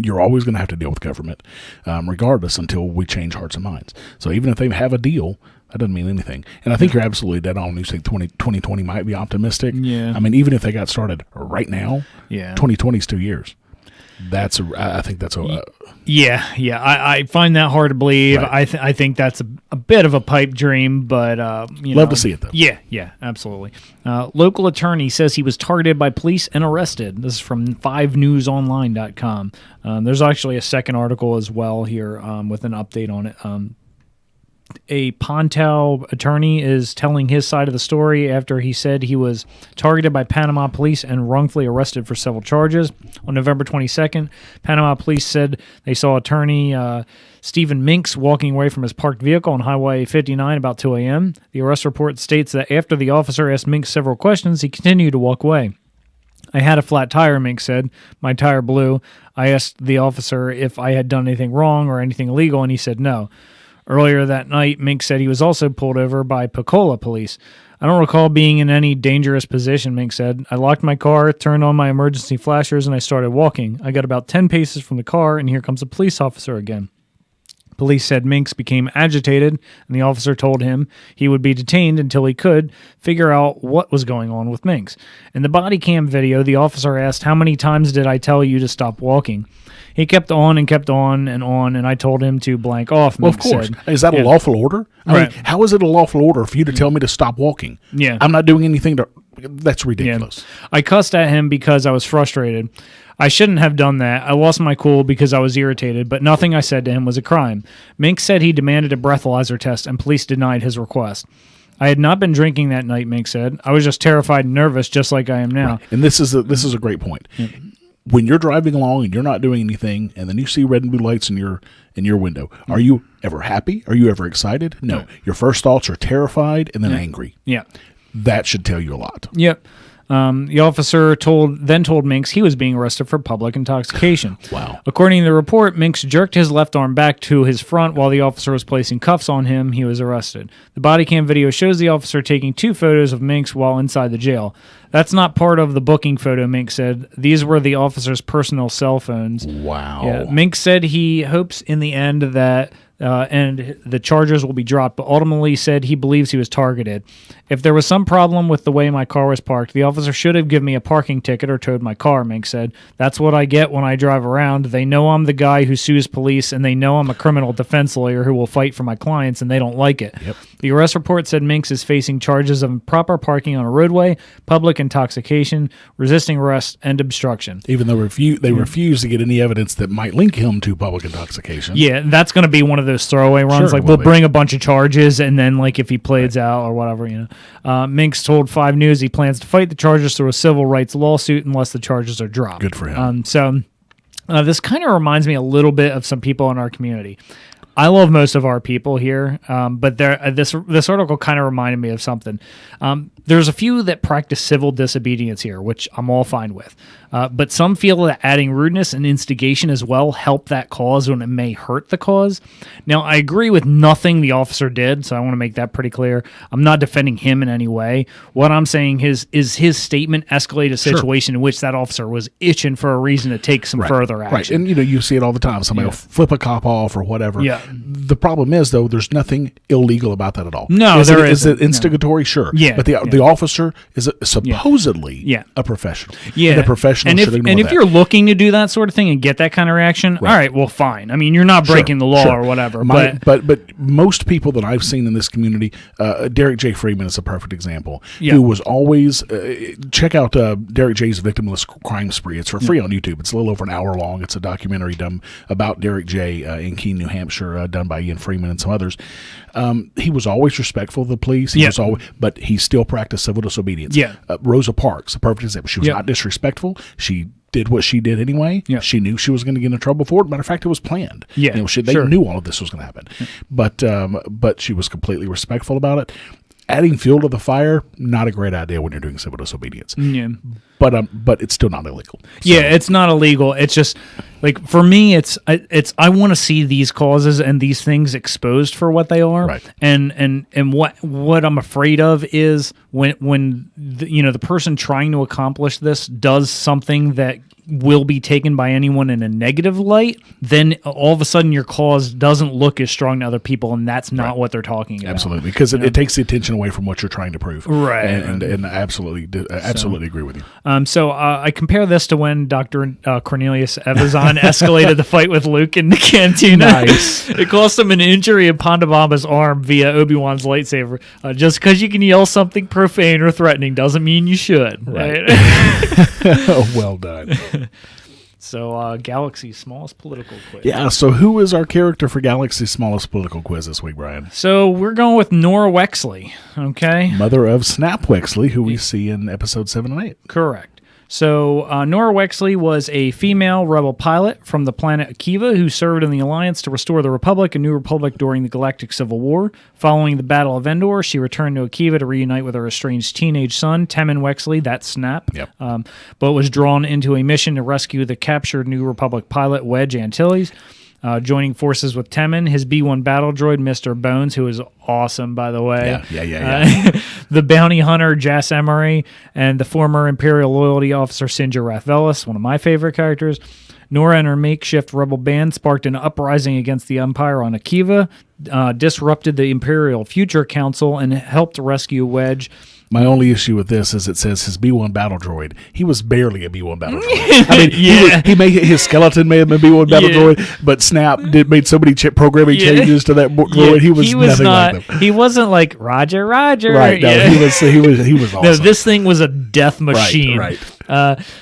you're always going to have to deal with government, regardless, until we change hearts and minds. So even if they have a deal, that doesn't mean anything. And I think you're absolutely dead on. You say 2020 might be optimistic. Yeah. Even if they got started right now, 2020 is 2 years. I think that's a... I find that hard to believe. Right. I think that's a bit of a pipe dream, but love to see it, though. Yeah, absolutely. Local attorney says he was targeted by police and arrested. This is from 5newsonline.com. There's actually a second article as well here with an update on it. A Pontau attorney is telling his side of the story after he said he was targeted by Panama police and wrongfully arrested for several charges. On November 22nd, Panama police said they saw attorney Stephen Minks walking away from his parked vehicle on Highway 59 about 2 a.m. The arrest report states that after the officer asked Minks several questions, he continued to walk away. I had a flat tire, Minks said. My tire blew. I asked the officer if I had done anything wrong or anything illegal, and he said no. Earlier that night, Mink said he was also pulled over by Pensacola police. I don't recall being in any dangerous position, Mink said. I locked my car, turned on my emergency flashers, and I started walking. I got about 10 paces from the car, and here comes a police officer again. Police said Minks became agitated, and the officer told him he would be detained until he could figure out what was going on with Minks. In the body cam video, the officer asked, "How many times did I tell you to stop walking?" He kept on, and I told him to blank off. Well, of course. Said. Is that a lawful order? Right. How is it a lawful order for you to tell me to stop walking? Yeah. I'm not doing anything to... That's ridiculous. Yeah. I cussed at him because I was frustrated. I shouldn't have done that. I lost my cool because I was irritated, but nothing I said to him was a crime. Mink said he demanded a breathalyzer test, and police denied his request. I had not been drinking that night, Mink said. I was just terrified and nervous, just like I am now. Right. And this is a great point. When you're driving along and you're not doing anything, and then you see red and blue lights in your window, are you ever happy? Are you ever excited? No. Your first thoughts are terrified and then angry. Yeah. That should tell you a lot. Yep. The officer then told Minks he was being arrested for public intoxication. Wow. According to the report, Minks jerked his left arm back to his front while the officer was placing cuffs on him. He was arrested. The body cam video shows the officer taking 2 photos of Minks while inside the jail. That's not part of the booking photo, Minks said. These were the officer's personal cell phones. Wow. Yeah. Minks said he hopes in the end that and the charges will be dropped, but ultimately said he believes he was targeted. If there was some problem with the way my car was parked, the officer should have given me a parking ticket or towed my car, Mink said. That's what I get when I drive around. They know I'm the guy who sues police, and they know I'm a criminal defense lawyer who will fight for my clients, and they don't like it. Yep. The arrest report said Minks is facing charges of improper parking on a roadway, public intoxication, resisting arrest, and obstruction. Even though they refuse to get any evidence that might link him to public intoxication. Yeah, that's going to be one of those throwaway runs. Sure, We'll bring a bunch of charges, and then if he pleads out or whatever, Minks told 5 News he plans to fight the charges through a civil rights lawsuit unless the charges are dropped. Good for him. This kind of reminds me a little bit of some people in our community. I love most of our people here, but this article kind of reminded me of something. There's a few that practice civil disobedience here, which I'm all fine with. But some feel that adding rudeness and instigation as well help that cause when it may hurt the cause. Now, I agree with nothing the officer did, so I want to make that pretty clear. I'm not defending him in any way. What I'm saying is his statement escalate a situation in which that officer was itching for a reason to take some further action. Right, and you see it all the time. Somebody will flip a cop off or whatever. Yeah. The problem is, though, there's nothing illegal about that at all. No, is it instigatory? No. Sure. Yeah. But the officer is supposedly a professional. Yeah. And a professional should ignore and that. if you're looking to do that sort of thing and get that kind of reaction, all right, well, fine. I mean, you're not breaking the law or whatever. But most people that I've seen in this community, Derek J. Freeman is a perfect example, who was always, check out Derek J's Victimless Crime Spree. It's for free on YouTube. It's a little over an hour long. It's a documentary done about Derek J. In Keene, New Hampshire, done by Ian Freeman and some others. He was always respectful of the police. But he still practiced civil disobedience. Rosa Parks, a perfect example. She was not disrespectful. She did what she did anyway. She knew she was going to get into trouble for it. Matter of fact, it was planned. They knew all of this was going to happen. But she was completely respectful about it. Adding fuel to the fire, not a great idea when you're doing civil disobedience. But it's still not illegal. So. Yeah, it's not illegal. It's just for me, it's I want to see these causes and these things exposed for what they are. Right. And what I'm afraid of is when the person trying to accomplish this does something that will be taken by anyone in a negative light, then all of a sudden your cause doesn't look as strong to other people, and that's not what they're talking about. Absolutely, because it takes the attention away from what you're trying to prove. Right. And I absolutely agree with you. So I compare this to when Dr. Cornelius Evazan escalated the fight with Luke in the cantina. Nice. It cost him an injury in Pondabama's arm via Obi-Wan's lightsaber. Just because you can yell something profane or threatening doesn't mean you should. Right? Well done. So, Galaxy's smallest political quiz. Yeah, so who is our character for Galaxy's smallest political quiz this week, Brian? So, we're going with Nora Wexley, okay? Mother of Snap Wexley, who we see in episode 7 and 8. Correct. So, Nora Wexley was a female rebel pilot from the planet Akiva who served in the Alliance to restore the Republic and New Republic during the Galactic Civil War. Following the Battle of Endor, she returned to Akiva to reunite with her estranged teenage son, Temmin Wexley, that's Snap, but was drawn into a mission to rescue the captured New Republic pilot Wedge Antilles. Joining forces with Temmin, his B-1 battle droid, Mr. Bones, who is awesome, by the way. Yeah. The bounty hunter, Jas Emery, and the former Imperial loyalty officer, Sinjar Rathvelis, one of my favorite characters. Nora and her makeshift rebel band sparked an uprising against the Empire on Akiva, disrupted the Imperial Future Council, and helped rescue Wedge. My only issue with this is it says his B-1 battle droid. He was barely a B-1 battle droid. I mean, he made his skeleton may have been B-1 battle droid, but Snap made so many programming changes to that droid. He was nothing like them. He wasn't like Roger. Right. No, he was awesome. No, this thing was a death machine. Right.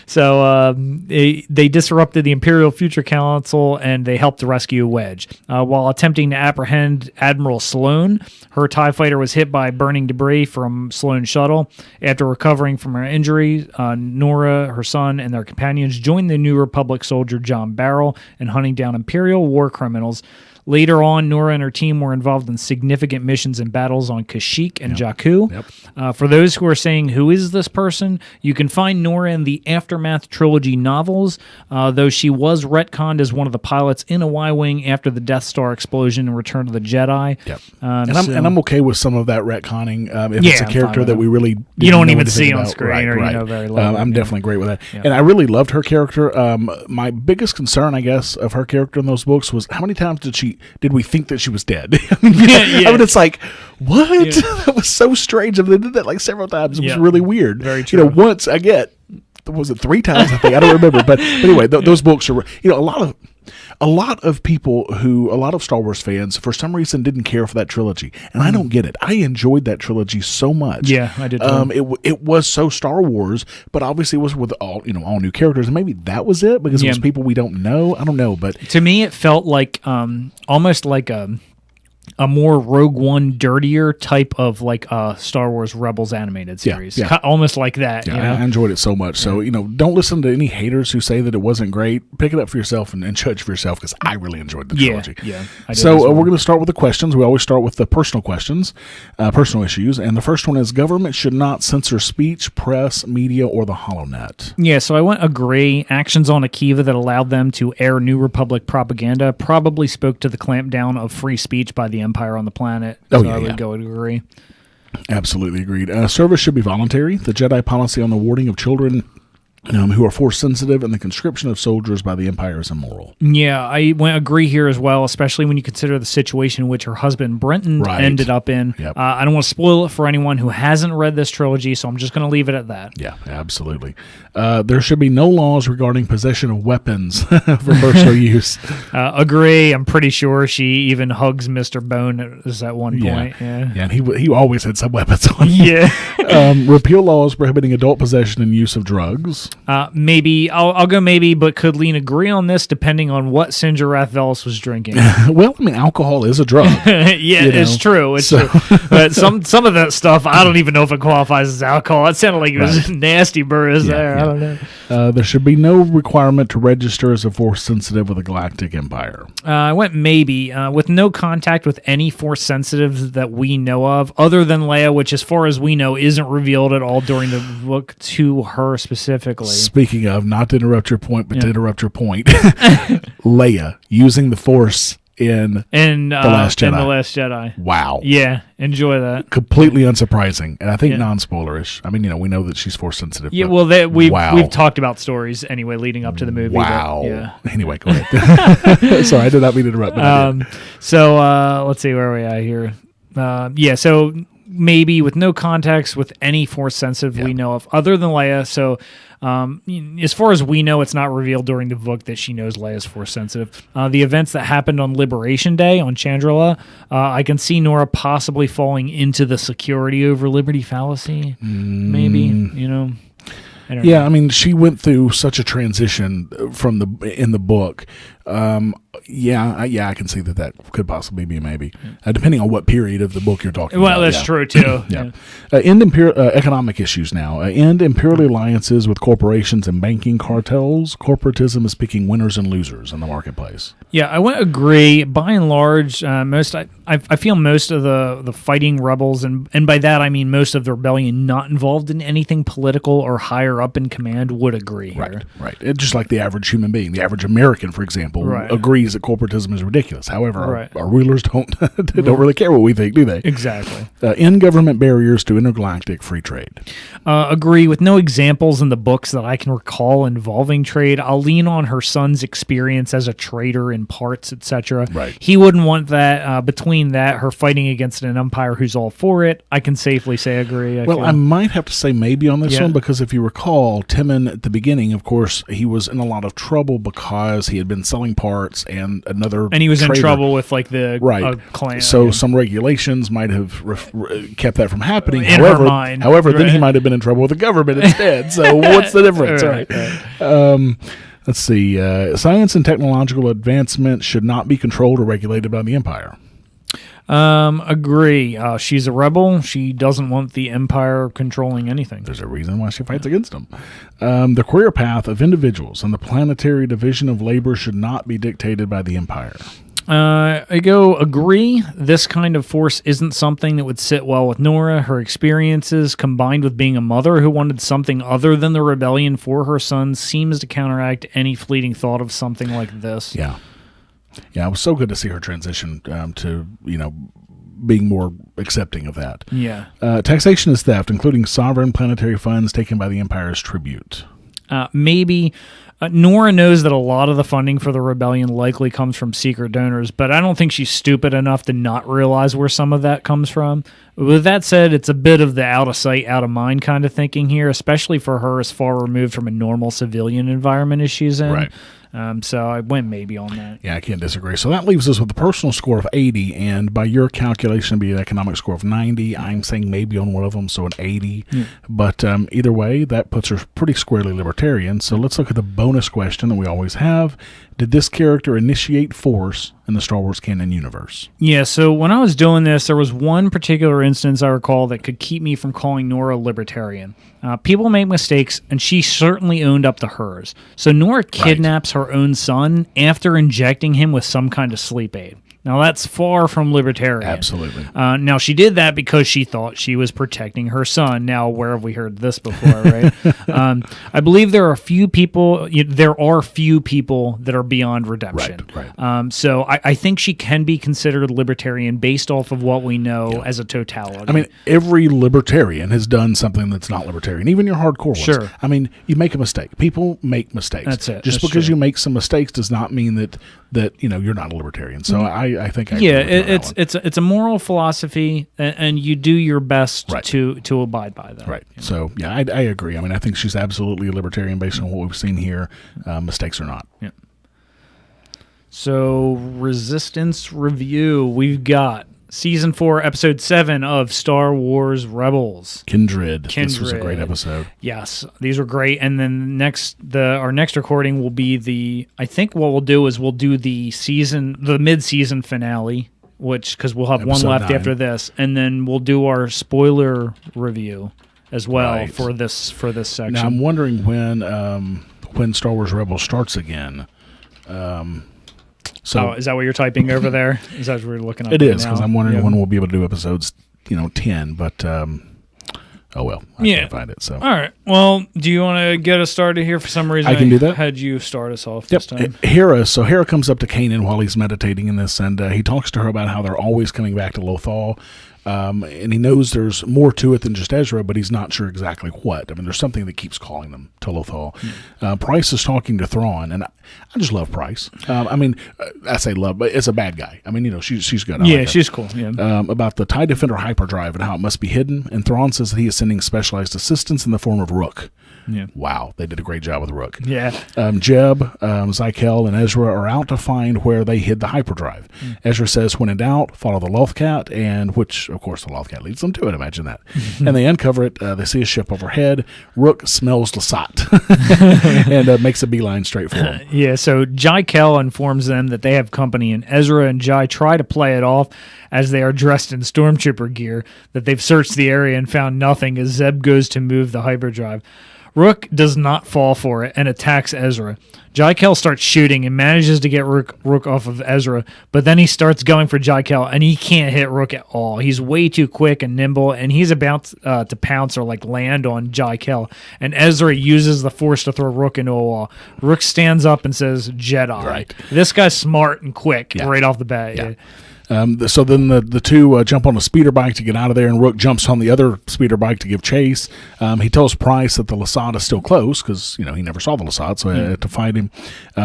So they disrupted the Imperial Future Council and they helped to rescue Wedge. While attempting to apprehend Admiral Sloan, her TIE fighter was hit by burning debris from Sloan's shuttle. After recovering from her injury, Nora, her son, and their companions joined the New Republic soldier John Barrel in hunting down Imperial war criminals. Later on, Nora and her team were involved in significant missions and battles on Kashyyyk and Jakku. For those who are saying, who is this person? You can find Nora in the Aftermath trilogy novels, though she was retconned as one of the pilots in a Y-Wing after the Death Star explosion in Return of the Jedi. And I'm okay with some of that retconning if it's a character that we really you don't even see on screen or you know very little. I'm definitely great with that. And I really loved her character. My biggest concern, I guess, of her character in those books was how many times did she did we think that she was dead? I mean, it's like, what? That was so strange. I mean, they did that like several times. It was really weird. Very true. Once I get, was it 3 times? I think I don't remember, but anyway, those books are, a lot of Star Wars fans for some reason didn't care for that trilogy, and I don't get it. I enjoyed that trilogy so much. Yeah, I did too. It was so Star Wars, but obviously it was with all new characters, and maybe that was it because it was people we don't know. I don't know, but to me it felt like almost like a more Rogue One, dirtier type of like Star Wars Rebels animated series. Almost like that. Yeah, I enjoyed it so much. So, don't listen to any haters who say that it wasn't great. Pick it up for yourself and judge for yourself, because I really enjoyed the trilogy. Yeah. So we're going to start with the questions. We always start with the personal questions, personal issues. And the first one is, government should not censor speech, press, media, or the HoloNet. Yeah, so I went agree. Actions on Akiva that allowed them to air New Republic propaganda probably spoke to the clampdown of free speech by the Empire on the planet. So I would go agree. Absolutely agreed. Service should be voluntary. The Jedi policy on the warding of children who are force sensitive and the conscription of soldiers by the Empire is immoral. Yeah, I went agree here as well, especially when you consider the situation in which her husband Brenton ended up in. Yep. I don't want to spoil it for anyone who hasn't read this trilogy, so I'm just going to leave it at that. Yeah, absolutely. There should be no laws regarding possession of weapons for personal use. Agree. I'm pretty sure she even hugs Mr. Bone at one point. Yeah, and he always had some weapons on him. Yeah. Repeal laws prohibiting adult possession and use of drugs. Maybe I'll go maybe, but could lean agree on this depending on what Sinjarath Velis was drinking. Well, I mean, alcohol is a drug. It's true. It's true. But some of that stuff, I don't even know if it qualifies as alcohol. It sounded like it was nasty burrs there. I don't know. There should be no requirement to register as a force sensitive with the Galactic Empire. I went maybe with no contact with any force sensitives that we know of, other than Leia, which, as far as we know, isn't revealed at all during the book to her specifically. Speaking of, not to interrupt your point, but to interrupt your point, Leia using the Force in The Last Jedi. In The Last Jedi. Wow. Yeah, enjoy that. Completely unsurprising, and I think non-spoilerish. I mean, we know that she's Force sensitive. Yeah, well, we've talked about stories anyway leading up to the movie. Wow. But, yeah. Anyway, go ahead. Sorry, I did not mean to interrupt. So let's see, where are we at here? So maybe with no contacts with any force sensitive we know of, other than Leia. So as far as we know, it's not revealed during the book that she knows Leia's force sensitive. The events that happened on Liberation Day on Chandrila, I can see Nora possibly falling into the security over liberty fallacy. Maybe, I don't know. I mean, she went through such a transition in the book. I can see that could possibly be a maybe, depending on what period of the book you're talking about. Well, that's true too. End economic issues now. End imperial alliances with corporations and banking cartels. Corporatism is picking winners and losers in the marketplace. Yeah, I would agree. By and large, I feel most of the fighting rebels, and by that I mean most of the rebellion not involved in anything political or higher up in command, would agree here. Right. It's just like the average human being, the average American, for example, agrees that corporatism is ridiculous. However, our rulers don't really care what we think, do they? Exactly. End government barriers to intergalactic free trade. Agree. With no examples in the books that I can recall involving trade, I'll lean on her son's experience as a trader in parts, etc. Right. He wouldn't want that. Between that, her fighting against an empire who's all for it, I can safely say agree. I might have to say maybe on this one, because if you recall, Timon at the beginning, of course, he was in a lot of trouble because he had been selling parts and another and he was trader. In trouble with like the clan. So some regulations might have kept that from happening. In her mind. However, then he might have been in trouble with the government instead. So what's the difference? Right. Let's see. Science and technological advancement should not be controlled or regulated by the Empire. Agree. She's a rebel. She doesn't want the Empire controlling anything. There's a reason why she fights against them. The career path of individuals and the planetary division of labor should not be dictated by the Empire. I go agree. This kind of force isn't something that would sit well with Nora. Her experiences, combined with being a mother who wanted something other than the rebellion for her son, seems to counteract any fleeting thought of something like this. Yeah, it was so good to see her transition to, being more accepting of that. Yeah. Taxation is theft, including sovereign planetary funds taken by the Empire as tribute. Maybe Nora knows that a lot of the funding for the rebellion likely comes from secret donors, but I don't think she's stupid enough to not realize where some of that comes from. With that said, it's a bit of the out of sight, out of mind kind of thinking here, especially for her as far removed from a normal civilian environment as she's in. Right. So I went maybe on that. Yeah, I can't disagree. So that leaves us with a personal score of 80, and by your calculation, it'd be an economic score of 90. I'm saying maybe on one of them, so an 80. But either way, that puts her pretty squarely libertarian. So let's look at the bonus question that we always have. Did this character initiate Force in the Star Wars canon universe? Yeah, so when I was doing this, there was one particular instance I recall that could keep me from calling Nora libertarian. People make mistakes, and she certainly owned up to hers. So Nora kidnaps her own son after injecting him with some kind of sleep aid. Now, that's far from libertarian. Absolutely. Now, she did that because she thought she was protecting her son. Now, where have we heard this before, right? I believe there are few people that are beyond redemption. Right. So I think she can be considered libertarian based off of what we know as a totality. I mean, every libertarian has done something that's not libertarian, even your hardcore ones. Sure. I mean, you make a mistake. People make mistakes. That's it. Just That's because true. you make some mistakes does not mean that you're not a libertarian. So I think I yeah, agree with that one. it's a moral philosophy, and you do your best Right. to abide by that. Right. So, yeah, I agree. I mean, I think she's absolutely a libertarian based on what we've seen here, mistakes or not. Yeah. So, Resistance review. We've got Season 4, Episode 7 of Star Wars Rebels. Kindred. This was a great episode. Yes, these were great. And then our next recording will be I think what we'll do is we'll do the mid-season finale, because we'll have Episode one left 9. after this, and then we'll do our spoiler review as well Right. for this section. Now, I'm wondering when Star Wars Rebels starts again. So is that what you're typing over there? Is that what we're looking at? it right is, because now? I'm wondering Yeah. when we'll be able to do episodes, 10. But, oh, well, I can't find it. So. All right. Well, do you want to get us started here? For some reason, I can do that. Had you start us off Yep. this time? Hera comes up to Kanan while he's meditating in this, and he talks to her about how they're always coming back to Lothal. And he knows there's more to it than just Ezra, but he's not sure exactly what. I mean, there's something that keeps calling them to Lothal. Price is talking to Thrawn, and I just love Price. I say love, but it's a bad guy. I mean, she's good. I like her. She's cool. Yeah. About the TIE Defender hyperdrive and how it must be hidden, and Thrawn says that he is sending specialized assistance in the form of Rook. Yeah. Wow, they did a great job with Rook. Yeah. Jeb, Zykel, and Ezra are out to find where they hid the hyperdrive. Ezra says, when in doubt, follow the Lothcat, and which, of course, the Lothcat leads them to it, imagine that. And they uncover it. They see a ship overhead. Rook smells Lasat and makes a beeline straight for him. Yeah, so Zykel informs them that they have company, and Ezra and Jai try to play it off as they are dressed in stormtrooper gear, that they've searched the area and found nothing as Zeb goes to move the hyperdrive. Rook does not fall for it and attacks Ezra. Zykel starts shooting and manages to get Rook off of Ezra, but then he starts going for Zykel, and he can't hit Rook at all. He's way too quick and nimble, and he's about to pounce or land on Zykel, and Ezra uses the Force to throw Rook into a wall. Rook stands up and says, Jedi. Right. This guy's smart and quick right off the bat. Yeah. So then the two jump on a speeder bike to get out of there, and Rook jumps on the other speeder bike to give chase. He tells Price that the Lasat is still close because, he never saw the Lasat, so he had to fight him.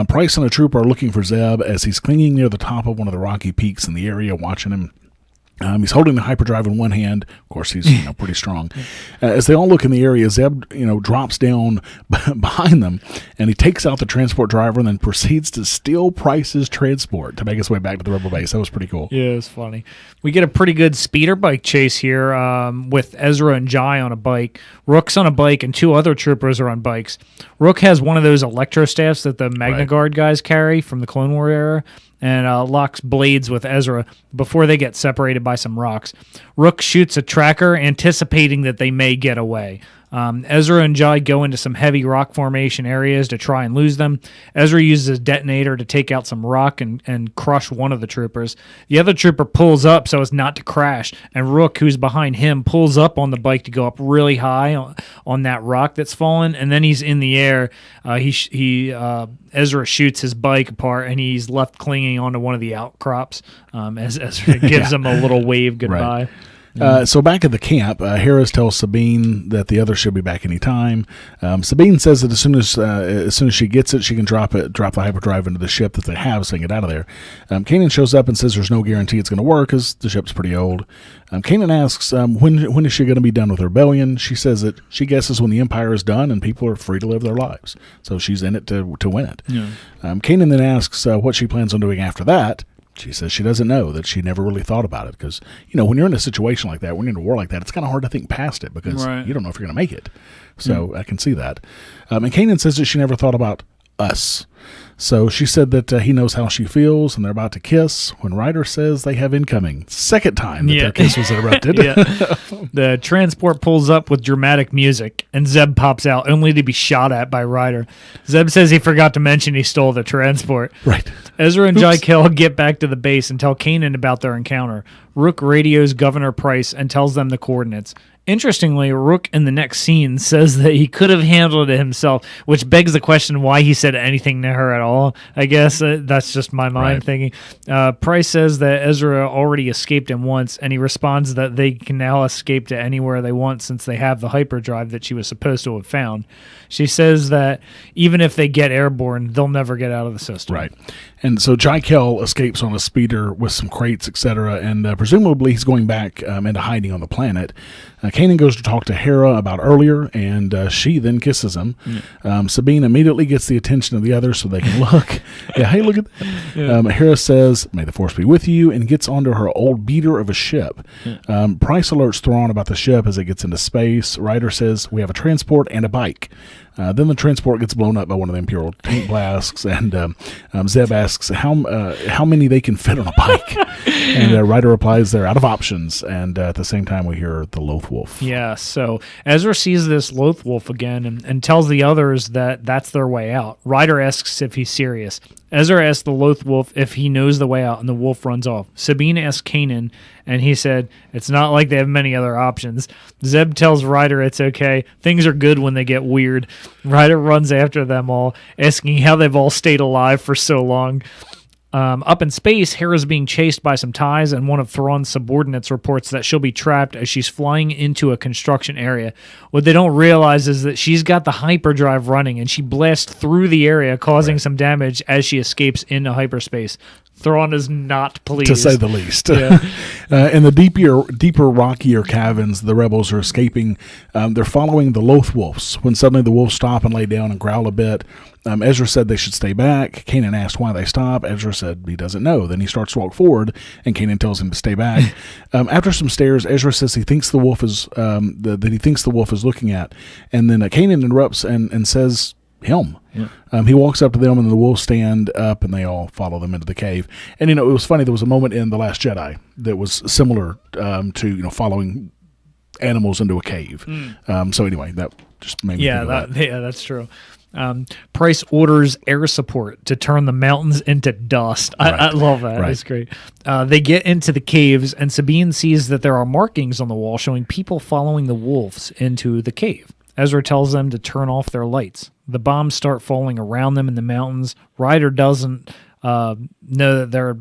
Price and a trooper are looking for Zeb as he's clinging near the top of one of the rocky peaks in the area, watching him. He's holding the hyperdrive in one hand. Of course, he's pretty strong. As they all look in the area, Zeb drops down behind them, and he takes out the transport driver and then proceeds to steal Price's transport to make his way back to the Rebel base. That was pretty cool. Yeah, it's funny. We get a pretty good speeder bike chase here with Ezra and Jai on a bike. Rook's on a bike, and two other troopers are on bikes. Rook has one of those electro staffs that the Magna Guard guys carry from the Clone War era, and locks blades with Ezra before they get separated by some rocks. Rook shoots a tracker, anticipating that they may get away. Ezra and Jai go into some heavy rock formation areas to try and lose them. Ezra uses a detonator to take out some rock and crush one of the troopers. The other trooper pulls up so as not to crash, and Rook, who's behind him, pulls up on the bike to go up really high on that rock that's fallen, and then he's in the air. Ezra shoots his bike apart, and he's left clinging onto one of the outcrops as Ezra gives him a little wave goodbye. Right. So back at the camp, Harris tells Sabine that the others should be back any time. Sabine says that as soon as she gets it, she can drop the hyperdrive into the ship that they have, so they can get out of there. Kanan shows up and says there's no guarantee it's going to work because the ship's pretty old. Kanan asks when is she going to be done with rebellion. She says that she guesses when the Empire is done and people are free to live their lives. So she's in it to win it. Yeah. Kanan then asks what she plans on doing after that. She says she doesn't know, that she never really thought about it because, when you're in a situation like that, when you're in a war like that, it's kind of hard to think past it because you don't know if you're going to make it. So I can see that. And Kanan says that she never thought about us. So she said that he knows how she feels and they're about to kiss when Ryder says they have incoming. Second time that their kiss was interrupted. The transport pulls up with dramatic music and Zeb pops out only to be shot at by Ryder. Zeb says he forgot to mention he stole the transport. Right. Ezra and Jaikel get back to the base and tell Kanan about their encounter. Rook radios Governor Price and tells them the coordinates. Interestingly, Rook in the next scene says that he could have handled it himself, which begs the question why he said anything to her at all. I guess that's just my mind thinking. Price says that Ezra already escaped him once, and he responds that they can now escape to anywhere they want since they have the hyperdrive that she was supposed to have found. She says that even if they get airborne, they'll never get out of the system. Right. And so Jaikel escapes on a speeder with some crates, etc., and presumably he's going back into hiding on the planet. Kanan goes to talk to Hera about earlier, and she then kisses him. Sabine immediately gets the attention of the others so they can look. Hey, look at that. Hera says, "May the Force be with you," and gets onto her old beater of a ship. Price alerts Thrawn about the ship as it gets into space. Ryder says, "We have a transport and a bike." Then the transport gets blown up by one of the Imperial tank blasts, and Zeb asks how many they can fit on a bike. And Ryder replies they're out of options, and at the same time we hear the Loth Wolf. Yeah, so Ezra sees this Loth Wolf again and tells the others that that's their way out. Ryder asks if he's serious. Ezra asks the Loth Wolf if he knows the way out, and the wolf runs off. Sabine asks Kanan, and he said, it's not like they have many other options. Zeb tells Ryder it's okay. Things are good when they get weird. Ryder runs after them all, asking how they've all stayed alive for so long. Up in space, Hera's being chased by some TIEs, and one of Thrawn's subordinates reports that she'll be trapped as she's flying into a construction area. What they don't realize is that she's got the hyperdrive running, and she blasts through the area, causing some damage as she escapes into hyperspace. Thrawn is not pleased, to say the least. In the deeper, rockier caverns, the rebels are escaping. They're following the Loth Wolves when suddenly the wolves stop and lay down and growl a bit. Ezra said they should stay back. Kanan asked why they stopped. Ezra said he doesn't know. Then he starts to walk forward, and Kanan tells him to stay back. After some stares, Ezra says he thinks the wolf is looking at, and then Kanan interrupts and says him. Yeah. He walks up to them, and the wolves stand up, and they all follow them into the cave. And it was funny. There was a moment in The Last Jedi that was similar to following animals into a cave. So anyway, that just made me think of that. Yeah, that's true. Price orders air support to turn the mountains into dust. I love that. Right. It's great. They get into the caves, and Sabine sees that there are markings on the wall showing people following the wolves into the cave. Ezra tells them to turn off their lights. The bombs start falling around them in the mountains. Ryder doesn't Ryder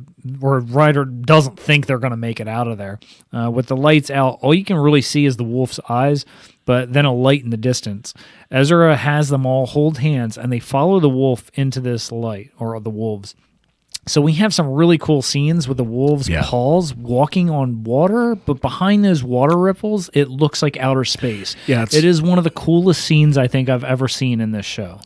doesn't think they're going to make it out of there. With the lights out, all you can really see is the wolf's eyes, but then a light in the distance. Ezra has them all hold hands, and they follow the wolf into this light, or the wolves. So we have some really cool scenes with the wolves' paws walking on water, but behind those water ripples, it looks like outer space. Yeah, it is one of the coolest scenes I think I've ever seen in this show.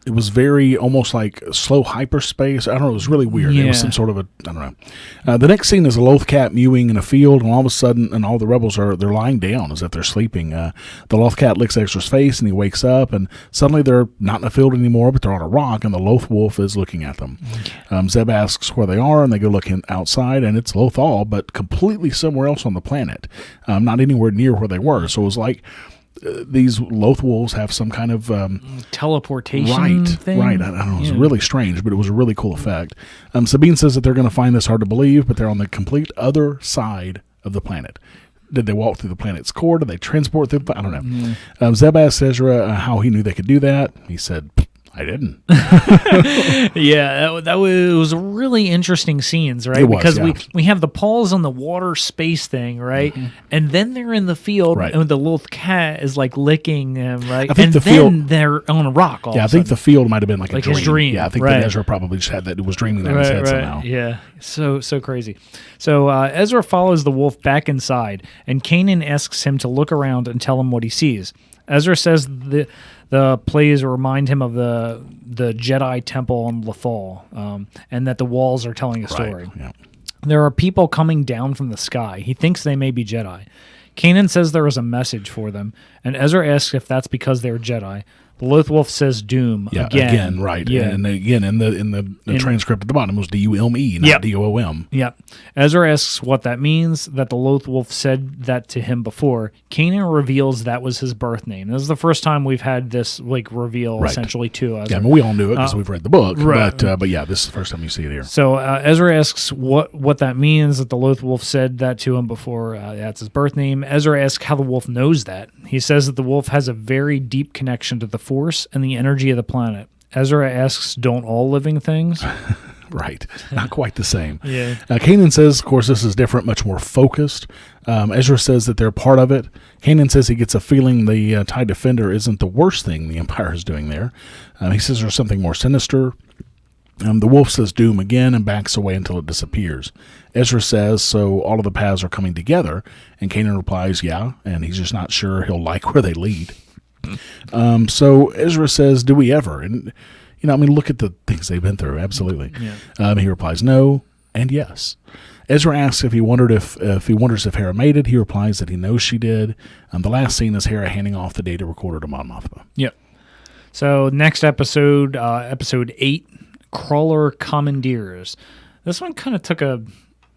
It was very almost like slow hyperspace. I don't know. It was really weird. It was some sort of I don't know. The next scene is a Loth cat mewing in a field, and all of a sudden, and all the rebels they're lying down as if they're sleeping. The Loth cat licks Ezra's face, and he wakes up, and suddenly they're not in a field anymore, but they're on a rock, and the Loth wolf is looking at them. Zeb asks where they are, and they go looking outside, and it's Lothal, but completely somewhere else on the planet, not anywhere near where they were. So it was like these Loth wolves have some kind of teleportation thing. Right. I don't know. It was really strange, but it was a really cool effect. Sabine says that they're going to find this hard to believe, but they're on the complete other side of the planet. Did they walk through the planet's core? Did they transport through? I don't know. Zeb asked Ezra how he knew they could do that. He said, I didn't. Yeah, that was really interesting scenes, right? It was, because yeah. we have the Pauls on the water space thing, right? And then they're in the field, Right. and the little cat is like licking him, right? I think and the then field- they're on a rock. All Yeah, I of a think the sudden. field might have been like a his dream. Yeah, I think right. that Ezra probably just had that. It was dreaming that in his head somehow. Yeah, so crazy. So Ezra follows the wolf back inside, and Kanan asks him to look around and tell him what he sees. Ezra says the plays remind him of the Jedi temple on Lothal, and that the walls are telling a story. Right. Yeah. There are people coming down from the sky. He thinks they may be Jedi. Kanan says there is a message for them, and Ezra asks if that's because they're Jedi. The Loth Wolf says doom Yeah, again. right. Yeah. And again, in the transcript at the bottom, it was D-U-M-E, not Yep. D-O-O-M. Yep. Ezra asks what that means, that the Loth Wolf said that to him before. Kanan reveals that was his birth name. This is the first time we've had this reveal Right. essentially to Ezra. Yeah, I mean, we all knew it because we've read the book. right. But yeah, this is the first time you see it here. So Ezra asks what that means, that the Loth Wolf said that to him before. That's his birth name. Ezra asks how the wolf knows that. He says that the wolf has a very deep connection to the Force and the energy of the planet. Ezra asks, don't all living things? Right. Not quite the same. Yeah. Kanan says, of course, this is different, much more focused. Ezra says that they're part of it. Kanan says he gets a feeling the TIE Defender isn't the worst thing the Empire is doing there. He says there's something more sinister. The wolf says doom again and backs away until it disappears. Ezra says, so all of the paths are coming together. And Kanan replies, yeah, and he's just not sure he'll like where they lead. So Ezra says, do we ever? And, look at the things they've been through. Absolutely. Yeah. He replies, no and yes. Ezra asks if he wonders if Hera made it. He replies that he knows she did. The last scene is Hera handing off the data recorder to Mon Mothma. Yep. So next episode, episode 8, Crawler Commandeers. This one kind of took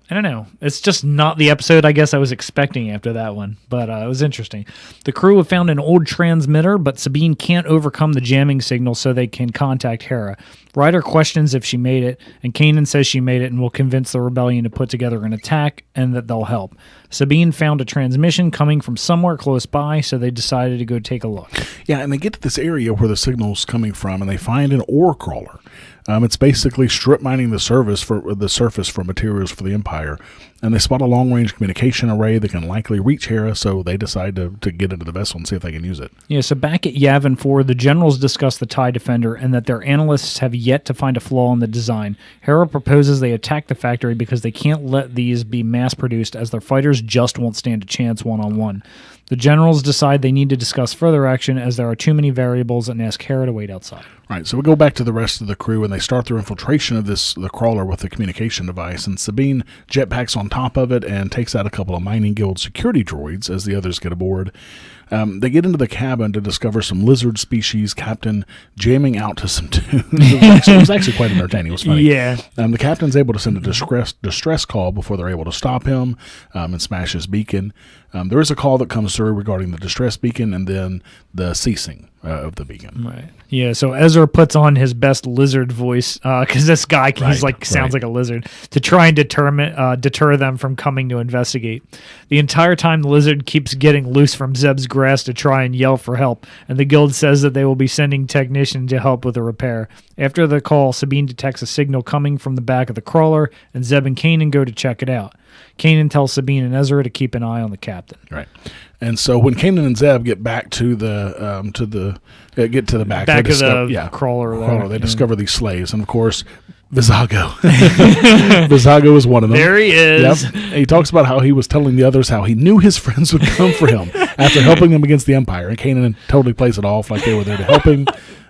I don't know. It's just not the episode I guess I was expecting after that one, but it was interesting. The crew have found an old transmitter, but Sabine can't overcome the jamming signal so they can contact Hera. Ryder questions if she made it, and Kanan says she made it and will convince the rebellion to put together an attack and that they'll help. Sabine found a transmission coming from somewhere close by, so they decided to go take a look. Yeah, and they get to this area where the signal's coming from, and they find an ore crawler. It's basically strip mining the surface for materials for the Empire, and they spot a long-range communication array that can likely reach Hera, so they decide to get into the vessel and see if they can use it. Yeah, so back at Yavin 4, the generals discuss the TIE Defender and that their analysts have yet to find a flaw in the design. Hera proposes they attack the factory because they can't let these be mass-produced as their fighters just won't stand a chance one-on-one. The generals decide they need to discuss further action as there are too many variables and ask Hera to wait outside. Right, so we go back to the rest of the crew, and they start their infiltration of the crawler with the communication device, and Sabine jetpacks on top of it and takes out a couple of Mining Guild security droids as the others get aboard. They get into the cabin to discover some lizard species captain jamming out to some tunes. It was actually quite entertaining. It was funny. Yeah. The captain's able to send a distress call before they're able to stop him and smash his beacon. There is a call that comes through regarding the distress beacon and then the ceasing of the beacon. Right. Yeah, so Ezra puts on his best lizard voice because this guy sounds right. like a lizard to try and deter them from coming to investigate. The entire time, the lizard keeps getting loose from Zeb's grasp to try and yell for help, and the guild says that they will be sending technicians to help with the repair. After the call, Sabine detects a signal coming from the back of the crawler, and Zeb and Kanan go to check it out. Kanan tells Sabine and Ezra to keep an eye on the captain. Right. And so when Kanan and Zeb get back to the back of the crawler, they discover these slaves, and of course, Vizago. Vizago is one of them. There he is. Yep. And he talks about how he was telling the others how he knew his friends would come for him after helping them against the Empire, and Kanan totally plays it off like they were there to help him.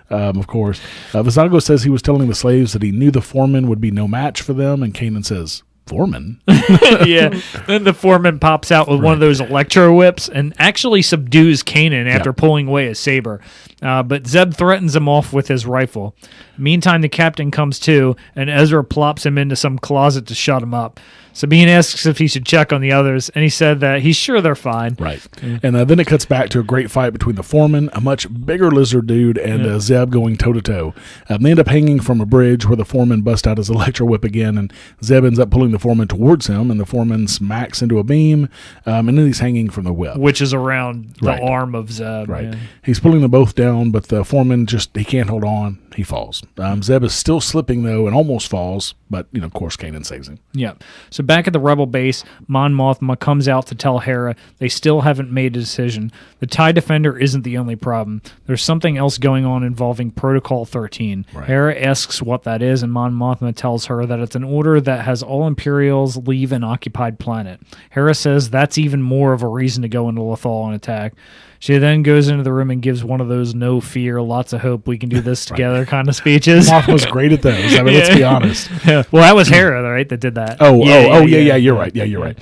Of course, Vizago says he was telling the slaves that he knew the foreman would be no match for them, and Kanan says, foreman? Yeah. Then the foreman pops out with one of those electro whips and actually subdues Kanan after pulling away his saber. But Zeb threatens him off with his rifle. Meantime, the captain comes to, and Ezra plops him into some closet to shut him up. Sabine asks if he should check on the others, and he said that he's sure they're fine. Right. And then it cuts back to a great fight between the foreman, a much bigger lizard dude, and Zeb going toe-to-toe. They end up hanging from a bridge where the foreman busts out his electro whip again, and Zeb ends up pulling the foreman towards him, and the foreman smacks into a beam, and then he's hanging from the whip. Which is around the arm of Zeb. Right. Yeah. He's pulling them both down, but the foreman he can't hold on. he falls. Zeb is still slipping, though, and almost falls, but, of course, Kanan saves him. Yeah. So back at the Rebel base, Mon Mothma comes out to tell Hera they still haven't made a decision. The TIE Defender isn't the only problem. There's something else going on involving Protocol 13. Right. Hera asks what that is, and Mon Mothma tells her that it's an order that has all Imperials leave an occupied planet. Hera says that's even more of a reason to go into Lothal and attack. She then goes into the room and gives one of those no fear, lots of hope, we can do this together kind of speeches. Mothma was great at those. I mean, let's be honest. Yeah. Well, that was Hera, right, that did that. Yeah, you're right. Yeah, you're right.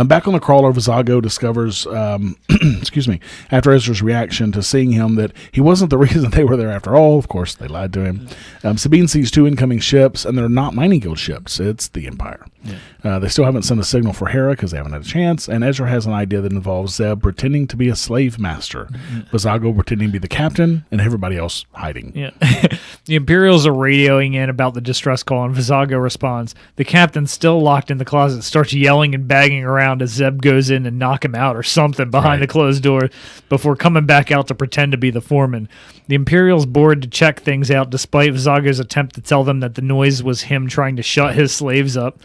Back on the crawler, Vizago discovers, excuse me, after Ezra's reaction to seeing him, that he wasn't the reason they were there after all. Of course, they lied to him. Sabine sees 2 incoming ships, and they're not mining guild ships. It's the Empire. Yeah. They still haven't sent a signal for Hera because they haven't had a chance, and Ezra has an idea that involves Zeb pretending to be a slave master, Vizago pretending to be the captain, and everybody else hiding. Yeah. The Imperials are radioing in about the distress call, and Vizago responds. The captain's still locked in the closet, starts yelling and bagging around as Zeb goes in and knock him out or something behind the closed door before coming back out to pretend to be the foreman. The Imperials board to check things out despite Vizago's attempt to tell them that the noise was him trying to shut his slaves up.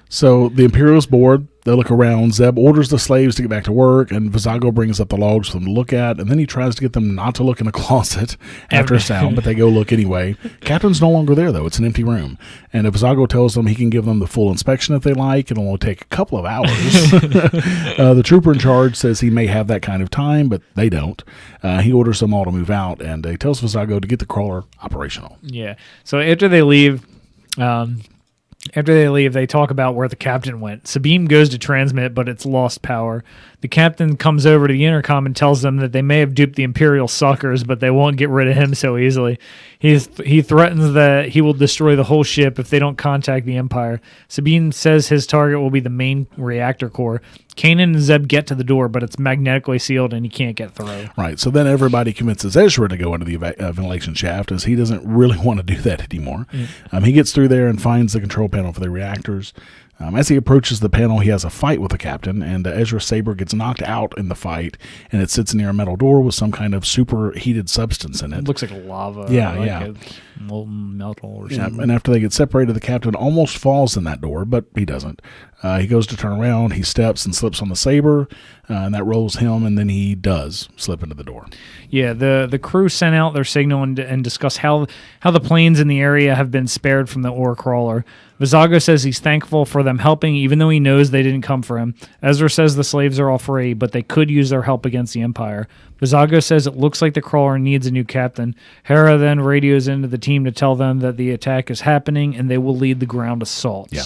So the Imperials board, they look around. Zeb orders the slaves to get back to work, and Vizago brings up the logs for them to look at, and then he tries to get them not to look in the closet after a sound, but they go look anyway. Captain's no longer there, though. It's an empty room. And if Vizago tells them he can give them the full inspection if they like, it'll only take a couple of hours. The trooper in charge says he may have that kind of time, but they don't. He orders them all to move out, and he tells Vizago to get the crawler operational. Yeah. So after they leave... they talk about where the captain went. Sabine goes to transmit, but it's lost power. The captain comes over to the intercom and tells them that they may have duped the Imperial suckers, but they won't get rid of him so easily. He threatens that he will destroy the whole ship if they don't contact the Empire. Sabine says his target will be the main reactor core. Kanan and Zeb get to the door, but it's magnetically sealed and he can't get through. Right, so then everybody convinces Ezra to go into the ventilation shaft, as he doesn't really want to do that anymore. He gets through there and finds the control panel for the reactors. As he approaches the panel, he has a fight with the captain, and Ezra's saber gets knocked out in the fight, and it sits near a metal door with some kind of superheated substance in it. It looks like lava. Yeah. Molten metal or something. And after they get separated, the captain almost falls in that door, but he doesn't. He goes to turn around, he steps and slips on the saber, and that rolls him, and then he does slip into the door. Yeah, the crew sent out their signal and discuss how the planes in the area have been spared from the ore crawler. Vizago says he's thankful for them helping, even though he knows they didn't come for him. Ezra says the slaves are all free, but they could use their help against the Empire. Vizago says it looks like the crawler needs a new captain. Hera then radios into the team to tell them that the attack is happening and they will lead the ground assault. Yeah.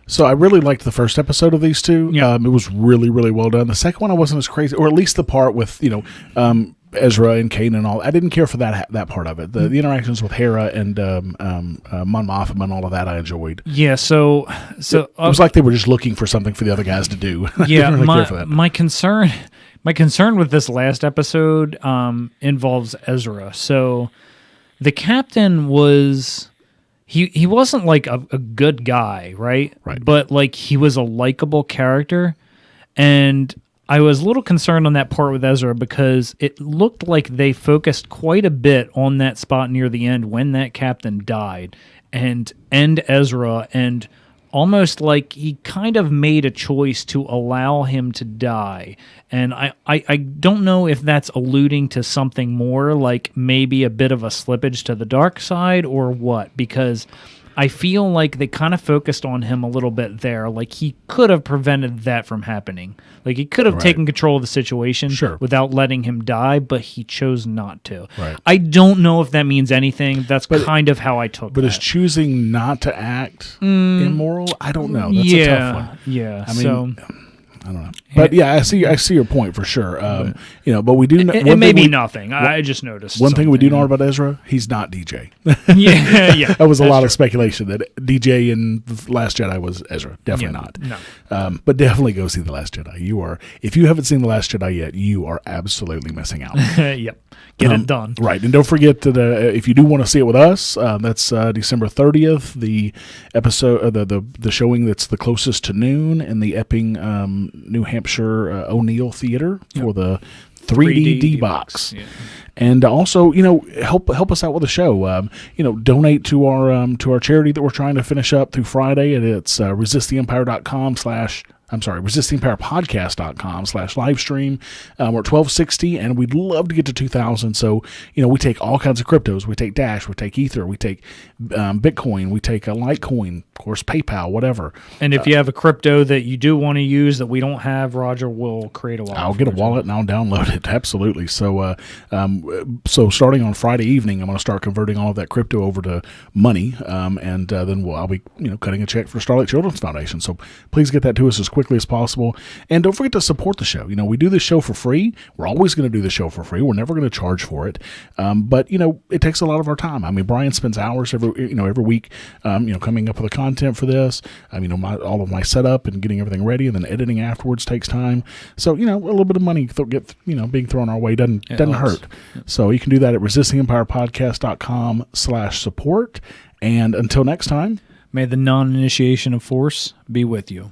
So I really liked the first episode of these two. Yeah. It was really, really well done. The second one I wasn't as crazy, or at least the part with, Ezra and Kanan and all. I didn't care for that part of it. The interactions with Hera and Mon Mothma and all of that I enjoyed. Yeah, so it was like they were just looking for something for the other guys to do. Yeah, really care for that. My concern with this last episode involves Ezra. So the captain was... He wasn't like a good guy, right? Right. But like he was a likable character, and I was a little concerned on that part with Ezra because it looked like they focused quite a bit on that spot near the end when that captain died and Ezra, and almost like he kind of made a choice to allow him to die. And I don't know if that's alluding to something more, like maybe a bit of a slippage to the dark side or what, because I feel like they kind of focused on him a little bit there. Like he could have prevented that from happening. Like he could have taken control of the situation without letting him die, but he chose not to. Right. I don't know if that means anything. That's kind of how I took it. But is choosing not to act immoral? I don't know. That's a tough one. Yeah. I mean, I don't know. But yeah, I see your point for sure. But we do know... It may be nothing. I just noticed. One thing we do know about Ezra, he's not DJ. Yeah. That was a lot of speculation that DJ in The Last Jedi was Ezra. Definitely not. No. But definitely go see The Last Jedi. If you haven't seen The Last Jedi yet, you are absolutely missing out. Yep. Get it done. Right. And don't forget that if you do want to see it with us, that's December 30th, the episode, the showing that's the closest to noon in the Epping, New Hampshire O'Neill Theater for the 3D D-Box. Yeah. And also, help us out with the show. Donate to our charity that we're trying to finish up through Friday, and it's resisttheempirepodcast.com/live stream. We're at 1260, and we'd love to get to 2,000. So, we take all kinds of cryptos. We take Dash, we take Ether, we take Bitcoin, we take Litecoin, of course, PayPal, whatever. And if you have a crypto that you do want to use that we don't have, Roger will create a wallet. I'll get a wallet and I'll download it. Absolutely. So, so starting on Friday evening, I'm going to start converting all of that crypto over to money, and then I'll be cutting a check for Starlight Children's Foundation. So please get that to us as quickly as possible, and don't forget to support the show. We do this show for free. We're always going to do the show for free. We're never going to charge for it, but it takes a lot of our time. I mean, Brian spends hours every week, coming up with the content for this. All of my setup and getting everything ready, and then editing afterwards takes time. So a little bit of money being thrown our way doesn't hurt. So you can do that at resisttheempirepodcast.com/support. And until next time, may the non-initiation of force be with you.